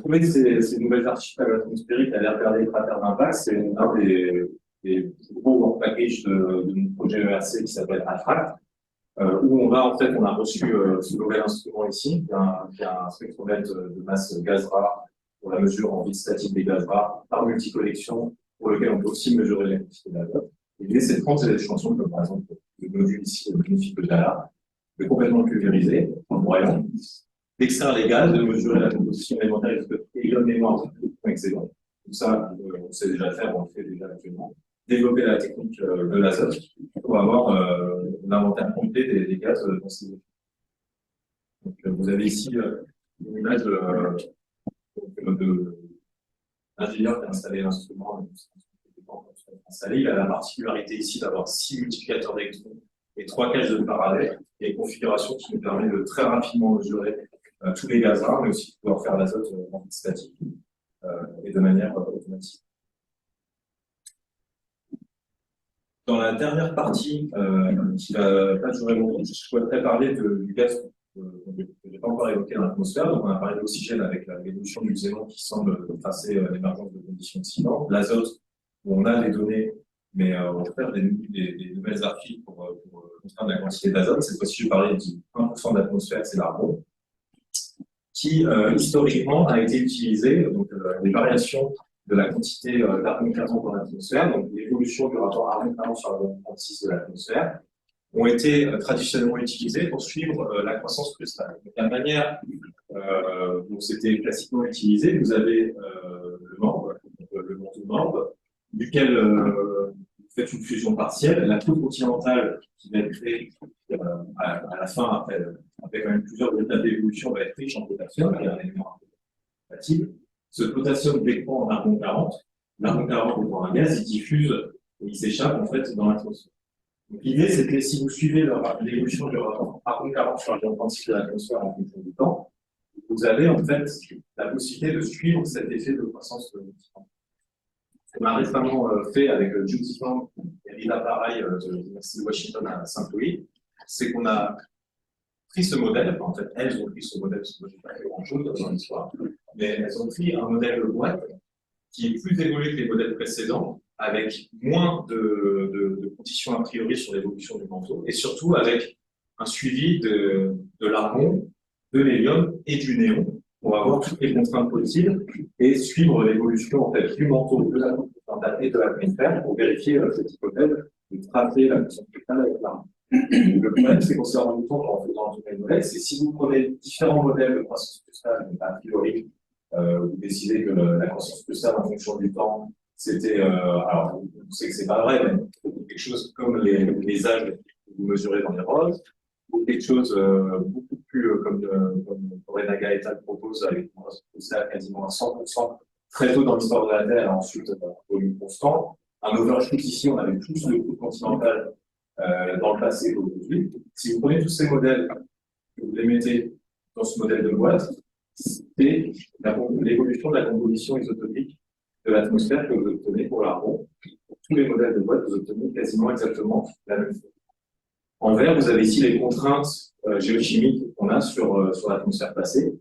B: Trouver ces nouvelles archives atmosphériques à l'air vers les cratères d'impact, c'est un des gros packages de mon projet ERC qui s'appelle ATTRACT, où on a reçu ce nouvel instrument ici, qui est un spectromètre de masse gaz rare pour la mesure en vide statique des gaz rares par multicollection, pour lequel on peut aussi mesurer l'électricité de l'azote. Et l'idée, c'est de prendre ces échantillons, comme par exemple le module ici, le magnifique de Dala, de complètement pulvériser en broyant, d'extraire les gaz, de mesurer la composition élémentaire et ion mémoire excellent. Tout ça, on sait déjà faire, on le fait déjà actuellement. Développer la technique de l'azote pour avoir l'inventaire complet des gaz dans ces études. Donc, vous avez ici une image de l'ingénieur qui a installé l'instrument. Installé. Il a la particularité ici d'avoir 6 multiplicateurs d'électrons et 3 caches de parallèle et une configuration qui nous permet de très rapidement mesurer tous les gaz rares, mais aussi de pouvoir faire l'azote en vide statique et de manière automatique. Dans la dernière partie, qui va pas durer longtemps, je souhaiterais parler du gaz que je n'ai pas encore évoqué dans l'atmosphère. Donc, on a parlé d'oxygène avec l'évolution du xénon qui semble tracer l'émergence de conditions de ciment. L'azote, où on a des données, mais on va faire des nouvelles archives pour contraindre la quantité d'azote. Cette fois-ci, je vais parler du 1% de l'atmosphère, c'est l'argon, qui historiquement a été utilisé, donc les variations de la quantité d'argon 40 dans l'atmosphère, donc l'évolution du rapport argon 40 sur l'argon 36 de l'atmosphère, ont été traditionnellement utilisées pour suivre la croissance crustale. Donc, la manière dont c'était classiquement utilisé, vous avez le membre, le manteau de membre, duquel vous faites une fusion partielle, la croûte continentale qui va être créée à la fin, après quand même plusieurs étapes d'évolution, va être riche en potassium, qui est un élément compatible. Ce potassium décroît en argon 40. L'argon 40 étant un gaz, il diffuse et il s'échappe en fait dans l'atmosphère. Donc l'idée, c'est que si vous suivez l'évolution du argon 40 sur l'argon 36 de l'atmosphère en fonction du temps, vous avez en fait la possibilité de suivre cet effet de croissance de l'atmosphère. On a récemment fait avec Judy Fang et Rita Pareil de l'Université de Washington à Saint-Louis, c'est qu'on a pris ce modèle, en fait, elles ont pris ce modèle, parce que moi, je n'ai pas fait grand-chose dans l'histoire, mais elles ont pris un modèle de boîte qui est plus évolué que les modèles précédents, avec moins de conditions a priori sur l'évolution du manteau, et surtout avec un suivi de l'argon, de l'hélium et du néon, pour avoir toutes les contraintes possibles et suivre l'évolution en fait, du manteau, de la continentale et de l'atmosphère pour vérifier cette hypothèse de tracer la puissance cristale avec l'argon. Le problème, c'est qu'on s'est rendu compte en faisant un nouvel modèle, c'est si vous prenez différents modèles de croissance cristale, a priori, vous décidez que la croissance cristale en fonction du temps, c'était, alors vous savez que c'est pas vrai, mais quelque chose comme les âges que vous mesurez dans les roses, ou quelque chose beaucoup plus comme Renaga et al. Propose avec une croissance cristale quasiment à 100% très tôt dans l'histoire de la Terre, et ensuite volume constant. Un overshoot ici, on avait plus de croûte continentale dans le passé qu'aujourd'hui. Si vous prenez tous ces modèles, que vous les mettez dans ce modèle de boîte, c'est l'évolution de la composition isotopique de l'atmosphère que vous obtenez pour l'argon. Pour tous les modèles de boîte, vous obtenez quasiment exactement la même chose. En vert, vous avez ici les contraintes géochimiques qu'on a sur l'atmosphère passée.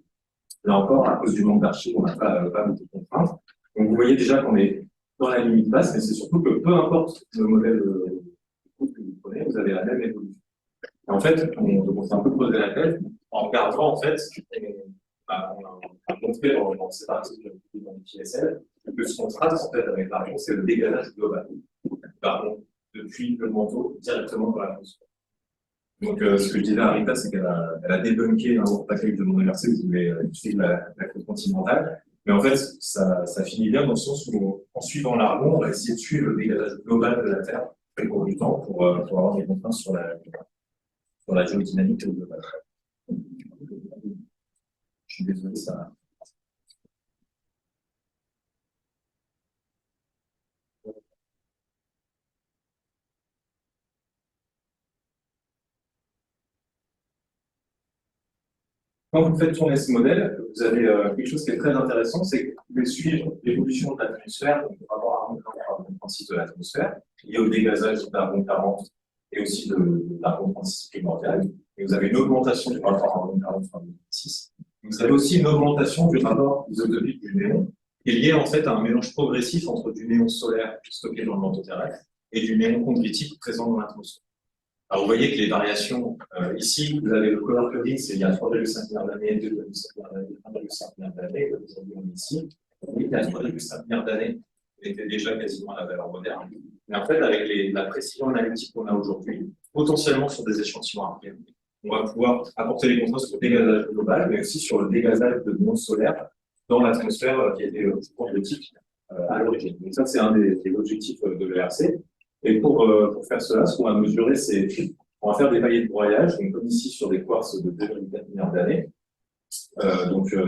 B: Là encore, à cause du manque d'archives, on n'a pas beaucoup de contraintes. Donc, vous voyez déjà qu'on est dans la limite basse, mais c'est surtout que peu importe le modèle de coupe que vous prenez, vous avez la même évolution. Et en fait, on s'est un peu creusé la tête en regardant, en fait, on a montré dans cette partie dans les PSL que ce qu'on trace en fait avec l'argent, c'est le dégagage global. Pardon, depuis le manteau directement dans l'atmosphère. Donc, ce que je disais à Rita, c'est qu'elle a débunké un autre package de mon université, vous voulez suivre la côte continentale. Mais en fait, ça finit bien dans le sens où, en suivant l'argon, on va essayer de suivre le dégagage global de la Terre au cours du temps pour avoir des contraintes sur la géodynamique globale. Je suis désolé, ça. Quand vous faites tourner ce modèle, vous avez quelque chose qui est très intéressant, c'est que vous pouvez suivre l'évolution de l'atmosphère, donc par rapport à l'argon 36 de l'atmosphère, lié au dégazage d'argon 40 et aussi de l'argon 36 primordial. Et vous avez une augmentation du rapport à l'argon 40 sur l'argon 36. Vous avez aussi une augmentation du rapport isotopique du néon, qui est lié en fait à un mélange progressif entre du néon solaire stocké dans le manteau terrestre et du néon chondritique présent dans l'atmosphère. Alors, vous voyez que les variations, ici, vous avez le color coding, c'est il y a 3,5 milliards d'années, 2,5 milliards d'années, 1,5 milliards d'années, aujourd'hui on est ici. Vous voyez qu'il y a 3,5 milliards d'années, on était déjà quasiment à la valeur moderne. Mais en fait, avec la précision analytique qu'on a aujourd'hui, potentiellement sur des échantillons arrière, on va pouvoir apporter les contraintes sur le dégazage global, mais aussi sur le dégazage de néon solaire dans l'atmosphère qui était chondritique à l'origine. Donc ça, c'est un des objectifs de l'ERC. Et pour faire cela, ce qu'on va mesurer, c'est on va faire des paliers de broyage, donc comme ici sur des quartz de 2,4 milliards d'années.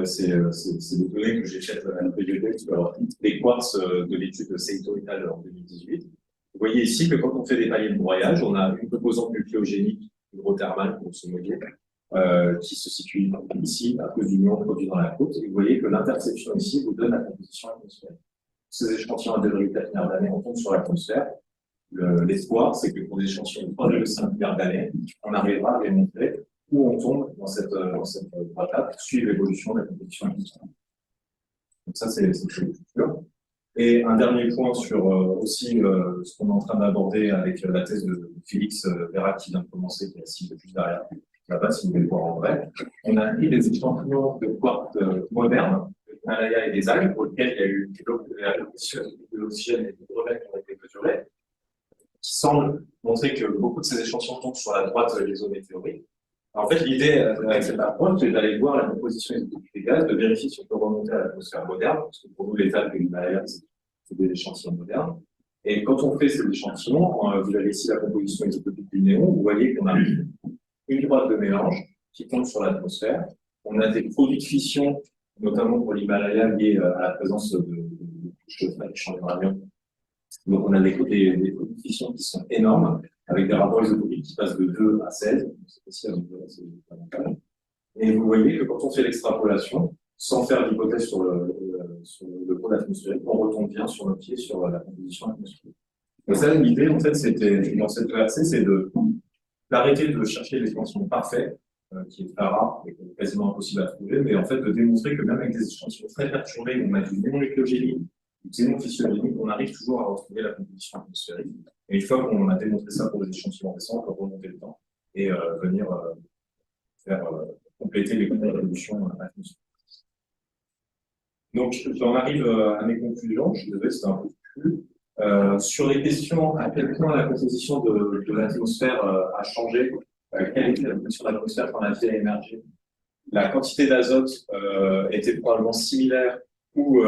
B: C'est des données que j'ai faites à l'UPGP sur les quartz de l'étude de Seito et al. En 2018. Vous voyez ici que quand on fait des paliers de broyage, on a une composante nucléogénique hydrothermale, pour se moquer, qui se situe ici à cause du ion produit dans la croûte. Et vous voyez que l'interception ici vous donne la composition atmosphérique. Ces échantillons à 2,4 milliards d'années, on tombe sur l'atmosphère. L'espoir, c'est que pour des échantillons de 3,5 milliards d'années, on arrivera à démontrer où on tombe dans cette boîte pour suivre l'évolution de la composition atmosphérique. Donc ça, c'est le futur. Et un dernier point sur aussi ce qu'on est en train d'aborder avec la thèse de Félix Verrat qui vient de commencer, qui est assis juste derrière là-bas, si vous voulez le voir en vrai. On a pris des échantillons de quartz modernes, de l'Himalaya et des algues, pour lesquels il y a eu de l'oxygène et de l'hydrogène qui ont été mesurés, qui semble montrer que beaucoup de ces échantillons tombent sur la droite des zones météoriques. En fait, l'idée avec cette approche, c'est d'aller voir la composition isotopique des gaz, de vérifier si on peut remonter à l'atmosphère moderne, parce que pour nous, l'état de l'Himalaya, c'est des échantillons modernes. Et quand on fait ces échantillons, vous avez ici la composition isotopique du néon, vous voyez qu'on a une droite de mélange qui tombe sur l'atmosphère. On a des produits de fission, notamment pour l'Himalaya, liés à la présence de champs d'uranium. Donc, on a des produits de fission qui sont énormes, avec des rapports isotopiques qui passent de 2 à 16. C'est aussi fondamental. Et vous voyez que quand on fait l'extrapolation, sans faire d'hypothèse sur le pôle atmosphérique, on retombe bien sur nos pieds sur la composition atmosphérique. Donc, ça, l'idée, en fait, c'était, dans cette ERC, c'est d'arrêter de chercher l'échantillon parfait, qui est très rare et quasiment impossible à trouver, mais en fait, de démontrer que même avec des échantillons très perturbés, où on a du néon nucléogénique, xénon physiogénique, on arrive toujours à retrouver la composition atmosphérique. Et une fois qu'on a démontré ça pour des échantillons récents, on peut remonter le temps et venir faire compléter les évolutions atmosphériques. Donc, j'en arrive à mes conclusions. Je devais, c'était un peu plus. Sur les questions, à quel point la composition de l'atmosphère a changé, quelle était la composition de l'atmosphère quand la vie a émergé. La quantité d'azote était probablement similaire ou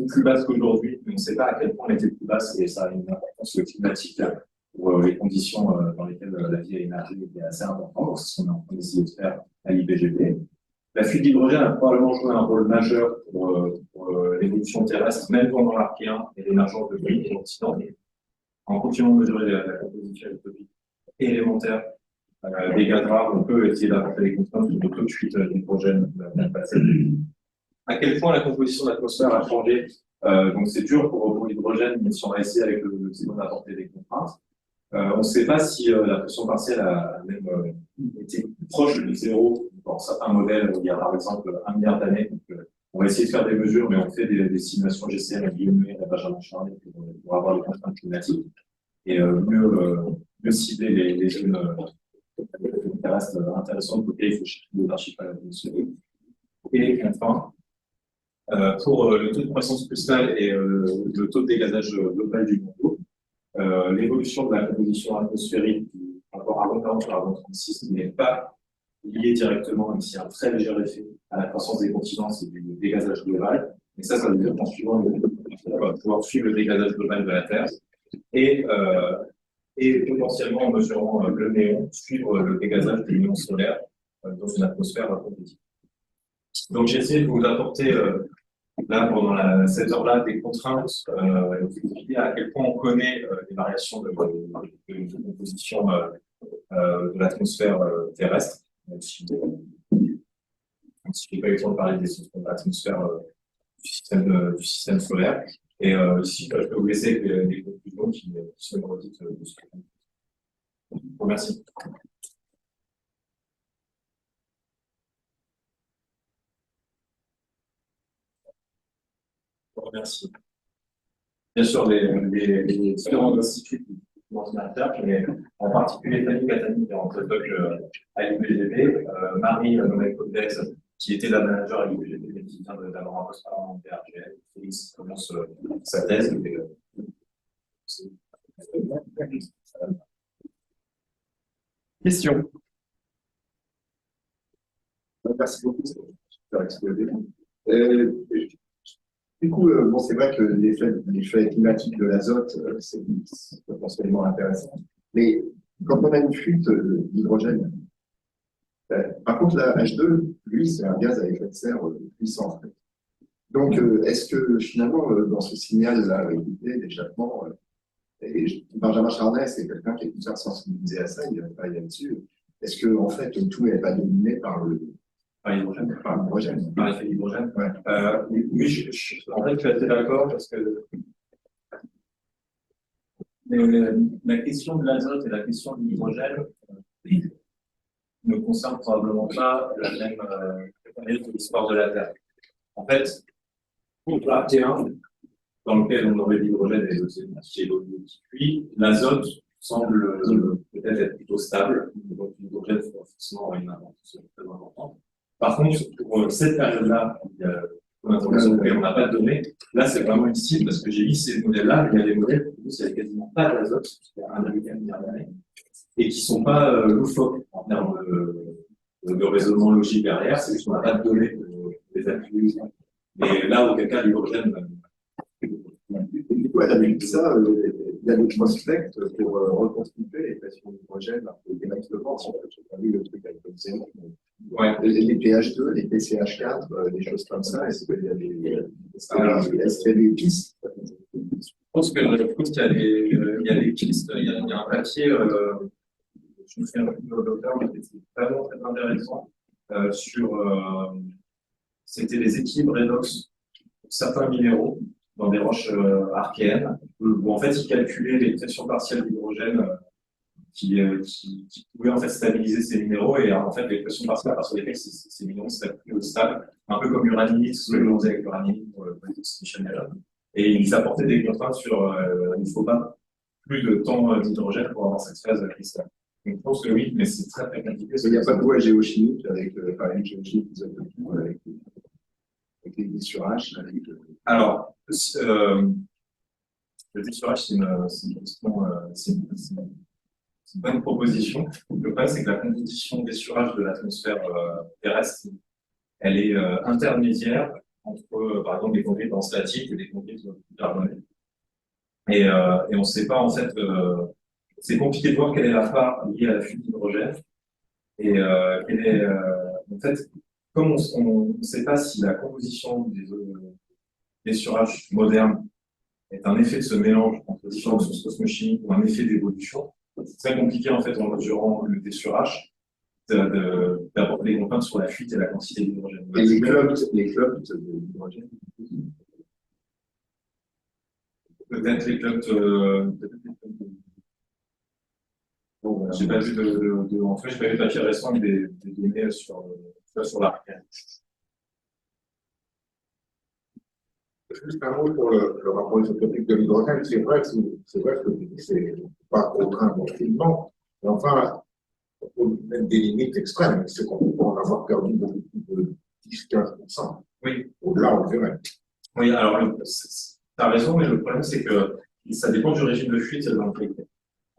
B: plus basse qu'aujourd'hui, mais on ne sait pas à quel point elle était plus basse et ça a une importance climatique pour les conditions dans lesquelles la vie a émergé était assez importante. C'est ce qu'on est en train d'essayer de faire à l'IPGP. La fuite d'hydrogène a probablement joué un rôle majeur pour l'évolution terrestre, même pendant l'Archéen et l'émergence de l'île et l'Occident. En continuant de mesurer la composition isotopique élémentaire des gaz rares, on peut essayer d'apporter des contraintes sur d'autres fuites d'hydrogène dans le passé. À quel point la composition de l'atmosphère a changé. Donc c'est dur pour l'hydrogène, mais si on va essayer avec le xénon d'apporter des contraintes. On ne sait pas si la pression partielle a même été proche de zéro dans certains modèles où il y a par exemple 1 milliard d'années. Donc, On va essayer de faire des mesures, mais on fait des simulations GCM avec Guillaume et Benjamin Charlet pour avoir les contraintes climatiques et mieux cibler les zones qui restent intéressantes pour lesquelles il faut chercher des archipels atmosphériques. Et enfin, pour le taux de croissance cristale et le taux de dégazage global du monde, l'évolution de la composition atmosphérique par rapport à 2040 à 2036 n'est pas liée directement, même s'il y a un très léger effet à la croissance des continents et du dégazage global. Et ça veut dire qu'en suivant, on va pouvoir suivre le dégazage global de la Terre et potentiellement en mesurant le néon, suivre le dégazage des néons solaires dans une atmosphère compétitive. Donc j'ai essayé de vous apporter là, pendant cette heure-là, des contraintes, vous dire à quel point on connaît les variations de composition de l'atmosphère terrestre. Si je n'ai pas eu le temps de parler de l'atmosphère du système solaire. Et ici, je peux vous laisser avec des conclusions qui sont redites de ce que je vous remercie. Je vous remercie. Bien sûr, les différents instituts d'ordinateur, mais en particulier Fanny Catani, qui est en postdoc à l'IPGP, Marie Noël-Codez, qui était la manager à l'IPGP, mais qui vient d'avoir un poste parlementaire, Félix, qui commence sa thèse. Question.
C: Merci beaucoup, c'est super exposé. Du coup, bon, c'est vrai que l'effet climatique de l'azote, c'est potentiellement intéressant. Mais quand on a une fuite d'hydrogène, par contre, la H2, lui, c'est un gaz à effet de serre puissant, en fait. Donc, est-ce que finalement, dans ce signal-là, d'échappement, et Benjamin Charnet, c'est quelqu'un qui est tout sensibilisé à ça, il a travaillé là-dessus. Est-ce que, en fait, tout n'est pas dominé par l'hydrogène? Par l'hydrogène.
B: Par l'effet d'hydrogène.
C: Ouais.
B: Oui, en fait, je suis assez d'accord parce que la question de l'azote et la question de l'hydrogène ne concernent probablement pas la même période de l'histoire de la Terre. En fait, pour l'A1, dans lequel on aurait l'hydrogène et l'oxygène qui évoluent, puis l'azote semble peut-être être plutôt stable, donc l'hydrogène faut forcément avoir une importance très importante. Par contre, pour cette période-là, on n'a pas de données. Là, c'est vraiment ici parce que j'ai mis ces modèles-là, il y a des modèles où il n'y a quasiment pas d'azote, il y a 1,1 milliard d'années, et qui ne sont pas loufoques en termes de raisonnement logique derrière, c'est juste qu'on n'a pas de données pour les appuyer. Mais là, auquel cas, l'hydrogène.
C: Du coup, à la vue de ça, il y a des prospects pour reconstituer les pressions d'hydrogène, des maximums, si on a vu le truc avec le zéro.
B: Ouais.
C: Les pH2, les PCH4, des choses comme ça, est-ce qu'il y a des pistes?
B: Je pense qu'il y a des pistes, il y a un papier, je me souviens un peu de l'auteur, mais c'était vraiment très intéressant, c'était les équilibres redox pour certains minéraux dans des roches archéennes, où en fait ils calculaient les pressions partielles d'hydrogène qui pouvaient en fait stabiliser ces minéraux et en fait les pressions partielles à partir desquelles ces minéraux seraient plus stables, un peu comme l'uraninite, ce que l'on faisait avec l'uraninite pour le oxydation error. Et ils apportaient des contraintes sur il ne faut pas plus de temps d'hydrogène pour avoir cette phase cristalline. Donc je pense que oui, mais c'est très très compliqué.
C: Il n'y a pas de voie géochimique avec par exemple géochimique avec les dessurages.
B: Alors, le dessurage, c'est une bonne proposition. Le problème, c'est que la composition dessurage de l'atmosphère terrestre, elle est intermédiaire entre, par exemple, des conduites en statique et des conduites carbonées. Et on ne sait pas, en fait, c'est compliqué de voir quelle est la part liée à la fuite d'hydrogène. Et quelle est, en fait, comme on ne sait pas si la composition des dessurages modernes est un effet de ce mélange entre différentes sources cosmochimiques ou un effet d'évolution, c'est très compliqué, en fait, en mesurant le dessurage, d'apporter des contraintes sur la fuite et la quantité d'hydrogène.
C: Et les clubs d'hydrogène.
B: Peut-être les clubs bon, j'ai pas vu en fait, j'ai pas vu de papier récent avec des données sur l'arc.
D: Juste un mot pour le rapport isotopique de l'hydrogène. C'est vrai que c'est pas contraint absolument, mais enfin, on peut mettre des limites extrêmes. C'est qu'on peut en avoir perdu beaucoup plus de 10-15%.
B: Oui.
D: Au-delà, on verrait.
B: Oui, alors, tu as raison, mais le problème, c'est que ça dépend du régime de fuite et de l'amplitude.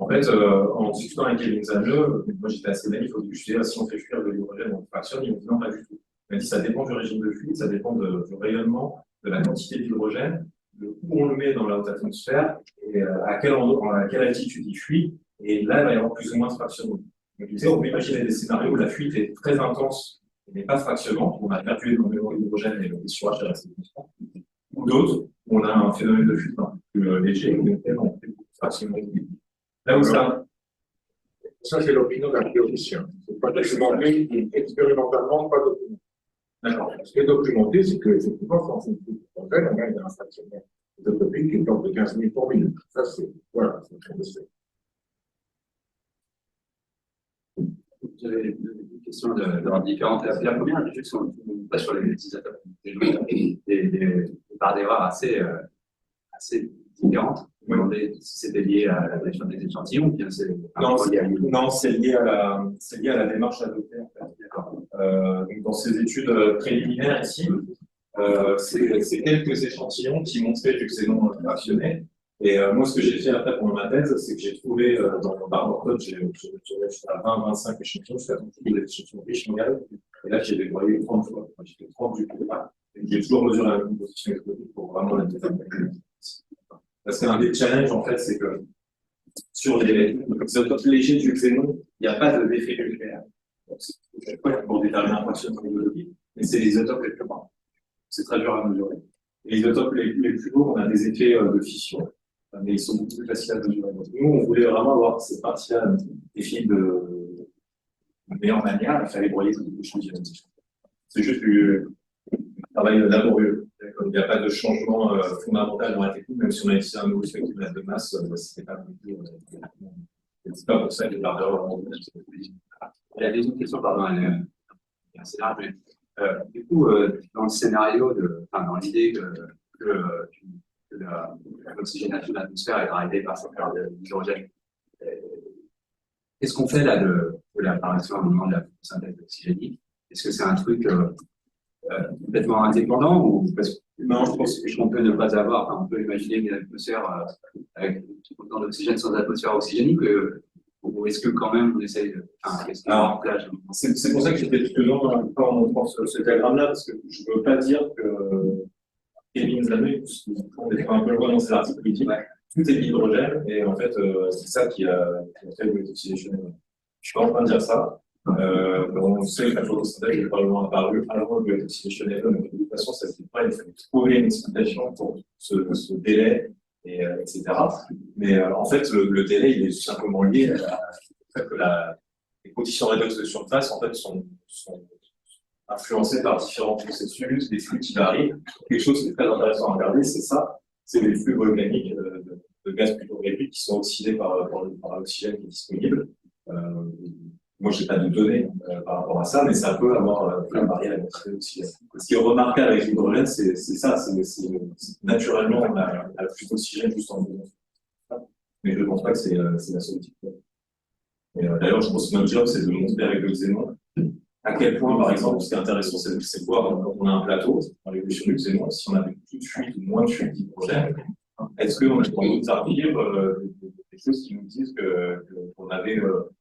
B: En fait, en discutant avec Kevin Zanneux, moi j'étais assez naïf au début, je disais, si on fait fuir de l'hydrogène, on fractionne, il me dit non, pas du tout. Il m'a dit, ça dépend du régime de fuite, ça dépend du rayonnement, de la quantité d'hydrogène, de où on le met dans la haute atmosphère, et à quelle altitude il fuit, et là, il va y avoir plus ou moins de fractionnement. Donc, il disait, on peut imaginer des scénarios où la fuite est très intense, mais pas fractionnement, on a perdu énormément d'hydrogène et le surage est resté constant, ou d'autres, où on a un phénomène de fuite un peu plus léger, où on fait beaucoup de fractionnement. Là où ça,
D: c'est l'opinion d'un théoricien. C'est pas documenté, expérimentalement, pas documenté.
B: d'accord.
D: Ce qui est documenté, c'est qu'effectivement, quand on fait l'hydrogène, on a un fractionnement isotopique qui est de 15 000 pour 1000. Ça, c'est, voilà, c'est très bien.
E: J'avais une question d'ordre différente. La première, juste sur les isotopes, des barres d'erreur assez différentes. Je me demandais si c'était lié à la gestion des échantillons, ou bien c'est
B: non, c'est lié à la démarche adoptée, en fait.
E: D'accord.
B: Donc dans ces études préliminaires ici, c'est quelques échantillons qui montraient du xénon fractionné. Et moi, ce que j'ai fait après pour ma thèse, c'est que j'ai trouvé dans mon barre code, j'ai à 20-25 échantillons, je fais attention des échantillons riches en gaz. Et là, j'ai déployé 30 fois. J'ai fait 30 du coup. Et j'ai toujours mesuré la composition explosive pour vraiment la déterminer. Parce qu'un des challenges, en fait, c'est que sur les isotopes légers du xénon, il n'y a pas d'effet nucléaire. Donc, c'est pour déterminer un fractionnement biologique, mais c'est les isotopes les plus bas. C'est très dur à mesurer. Et les isotopes les plus lourds, on a des effets de fission, mais ils sont beaucoup plus faciles à mesurer. Donc, nous, on voulait vraiment avoir cette partie-là définie de meilleure manière, il fallait broyer toutes les choses. C'est juste du travail laborieux. Il n'y a pas de changement fondamental dans la technique, même si on a utilisé un nouveau spectromètre de masse, c'était pas c'est pas pour ça que les barres d'erreur.
E: Il y a des autres questions, pardon, elle est assez large, mais du coup, dans le scénario, dans l'idée que l'oxygénation de l'atmosphère est arrêtée par cette part d'hydrogène, qu'est-ce qu'on fait là de l'apparition à un moment de la synthèse oxygénique? Est-ce que c'est un truc complètement indépendant ou parce que non, je pense qu'on peut ne pas avoir, enfin, on peut imaginer une atmosphère avec autant d'oxygène sans atmosphère oxygénique, ou est-ce que quand même on essaye de.
B: Alors, c'est pour ça que j'étais prudent quand on prend ce diagramme-là, parce que je ne veux pas dire que Kevin Zanneux, on est un peu loin dans ses articles, il dit tout est l'hydrogène, et en fait, c'est ça qui a fait le oxydation. Je ne suis pas en train de dire ça. On sait que la photosynthèse est probablement apparue avant le oxydation, donc de toute façon, ça ne fait pas, il faut trouver une explication pour ce délai, etc. Mais en fait, le délai, il est tout simplement lié au fait que les conditions redox de surface, en fait, sont influencées par différents processus, des flux qui varient. Quelque chose qui est très intéressant à regarder, c'est ça, c'est les flux volcaniques de gaz plutôt réduits qui sont oxydés par l'oxygène qui est disponible. Moi, je n'ai pas de données par rapport à ça, mais ça peut avoir varié la quantité d'oxygène. Ce qui est remarquable avec l'hydrogène, c'est ça, naturellement, on a plus d'oxygène juste en dedans. Mais je ne pense pas que c'est la solution. D'ailleurs, je pense que notre job, c'est de montrer avec le xénon à quel point, par exemple, ce qui est intéressant, c'est de voir quand on a un plateau, dans l'évolution du xénon, si on a beaucoup de fuite ou moins de fuite d'hydrogène, est-ce qu'on a dans d'autres archives des choses qui nous disent qu'on avait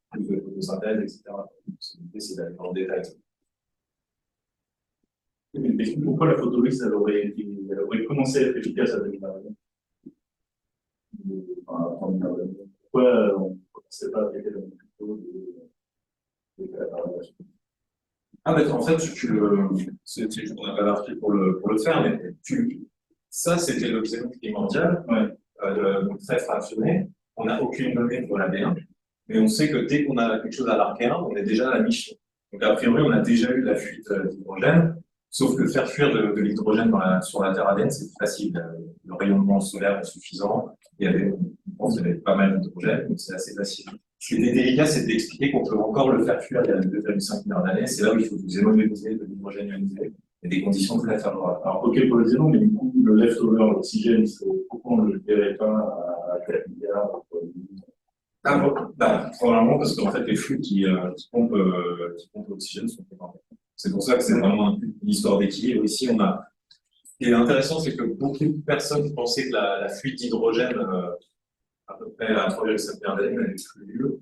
B: plus de photosynthèse, etc. L'idée, c'est d'aller dans le détail.
F: Mais pourquoi la photolyse, elle aurait commencé à être efficace avec la. Pourquoi on ne commençait pas à appliquer la méthode de.
B: Ah, mais en fait, on n'a pas l'article pour le faire, mais ça, c'était le xénon primordial, donc très fractionné. On n'a aucune donnée pour la B1, mais on sait que dès qu'on a quelque chose à l'arc1, on est déjà à la mi-chemin. Donc, a priori, on a déjà eu la fuite d'hydrogène, sauf que faire fuir de l'hydrogène sur la Terre ADN, c'est facile. Le rayonnement solaire est suffisant, on avait pas mal d'hydrogène, donc c'est assez facile. Ce qui était délicat, c'est d'expliquer qu'on peut encore le faire fuir il y a 2,5 milliards d'années. C'est là où il faut du xénon ionisé, de l'hydrogène ionisé. et des conditions très favorables.
F: Alors, ok pour le xénon, mais du coup, le leftover, l'oxygène, pourquoi on ne le verrait pas à 4 milliards?
B: Ah bon, bah, probablement parce qu'en fait, les flux qui pompent l'oxygène sont très importants. C'est pour ça que c'est vraiment une histoire d'équilibre. Ici, on a. Ce qui est intéressant, c'est que beaucoup de personnes pensaient que la fuite d'hydrogène, à peu près à 3,7 milliards d'années, n'avait plus lieu.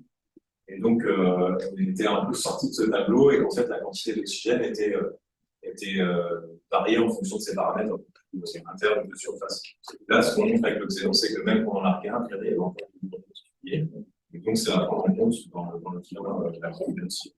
B: Et donc, on était un peu sorti de ce tableau et qu'en fait, la quantité d'oxygène était variée en fonction de ces paramètres internes ou de surface. Là, ce qu'on montre avec le xénon, c'est que même pendant l'archéen, il y avait encore une particulier. Et donc, c'est à prendre en compte dans le climat de la aussi.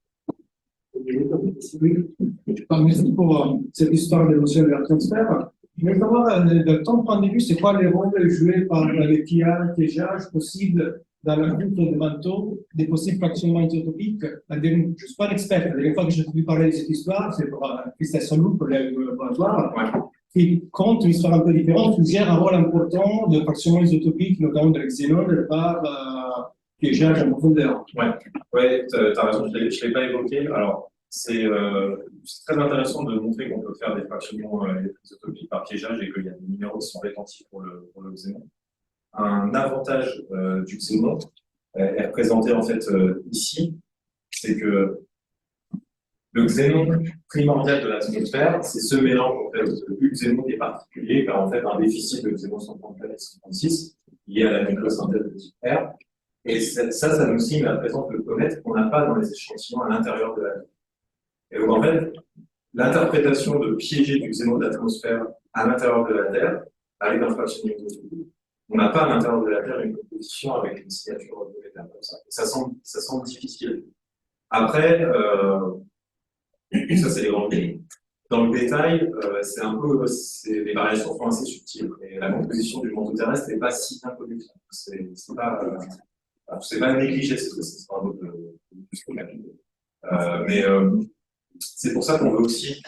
A: Merci pour cette histoire de l'émotion de leur transfert. Je voulais savoir, de ton point de vue, c'est quoi les rôles joués par les piégeages possibles dans la route de manteau des possibles fractionnements isotopiques? Je ne suis pas un expert. La dernière fois que j'ai entendu parler de cette histoire, c'est pour Christophe Solou, pour le laboratoire, qui compte une histoire un peu différente, qui gère un rôle important de fractionnement isotopique, notamment de l'exénone, par piégeage en profondeur.
B: Ouais, tu as raison, je ne l'ai pas évoqué. Alors, c'est très intéressant de montrer qu'on peut faire des fractionnements isotopiques par piégeage et qu'il y a des minéraux qui sont rétentifs pour le xénon. Un avantage du xénon est représenté en fait ici, c'est que le xénon primordial de l'atmosphère, c'est ce mélange en fait du xénon qui est particulier, car en fait un déficit de xénon 134 et 136 lié à la nucléosynthèse de type R. Et ça nous signe la présence de comètes qu'on n'a pas dans les échantillons à l'intérieur de la Terre. Et donc en fait, l'interprétation de piéger du xénon de l'atmosphère à l'intérieur de la Terre, avec un fractionnement isotopique, on n'a pas à l'intérieur de la Terre une composition avec une signature moléculaire comme ça. Ça semble difficile. Après, ça c'est les grandes lignes. Dans le détail, les variations sont assez subtiles. Et la composition du manteau terrestre n'est pas si inconnue. C'est pas négligé, c'est un autre plus que mais c'est pour ça qu'on veut aussi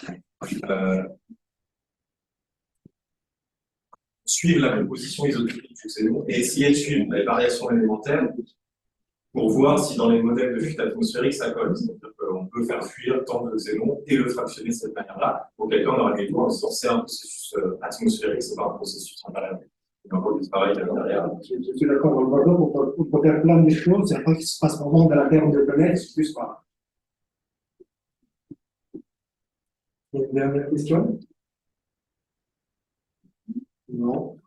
B: suivre la composition isotopique du xénon et essayer de suivre les variations élémentaires pour voir si dans les modèles de fuite atmosphérique ça colle. C'est-à-dire qu'on peut faire fuir tant de xénon et le fractionner de cette manière-là. Auquel cas, on aurait gagné en sens c'est un processus atmosphérique, c'est pas un processus intérieur. Il y a encore du travail derrière.
A: Je suis d'accord, on peut faire plein de choses, c'est pas ce qui se passe vraiment dans la Terre de planète, c'est plus pas. Une dernière question? Non.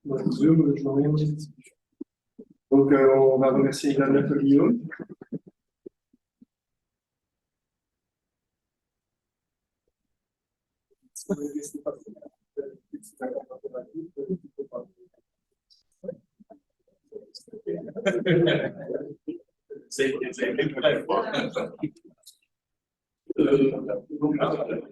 A: Moi, je n'ai rien dit. Donc, on va remercier Jean-Luc Guillaume.
B: C'est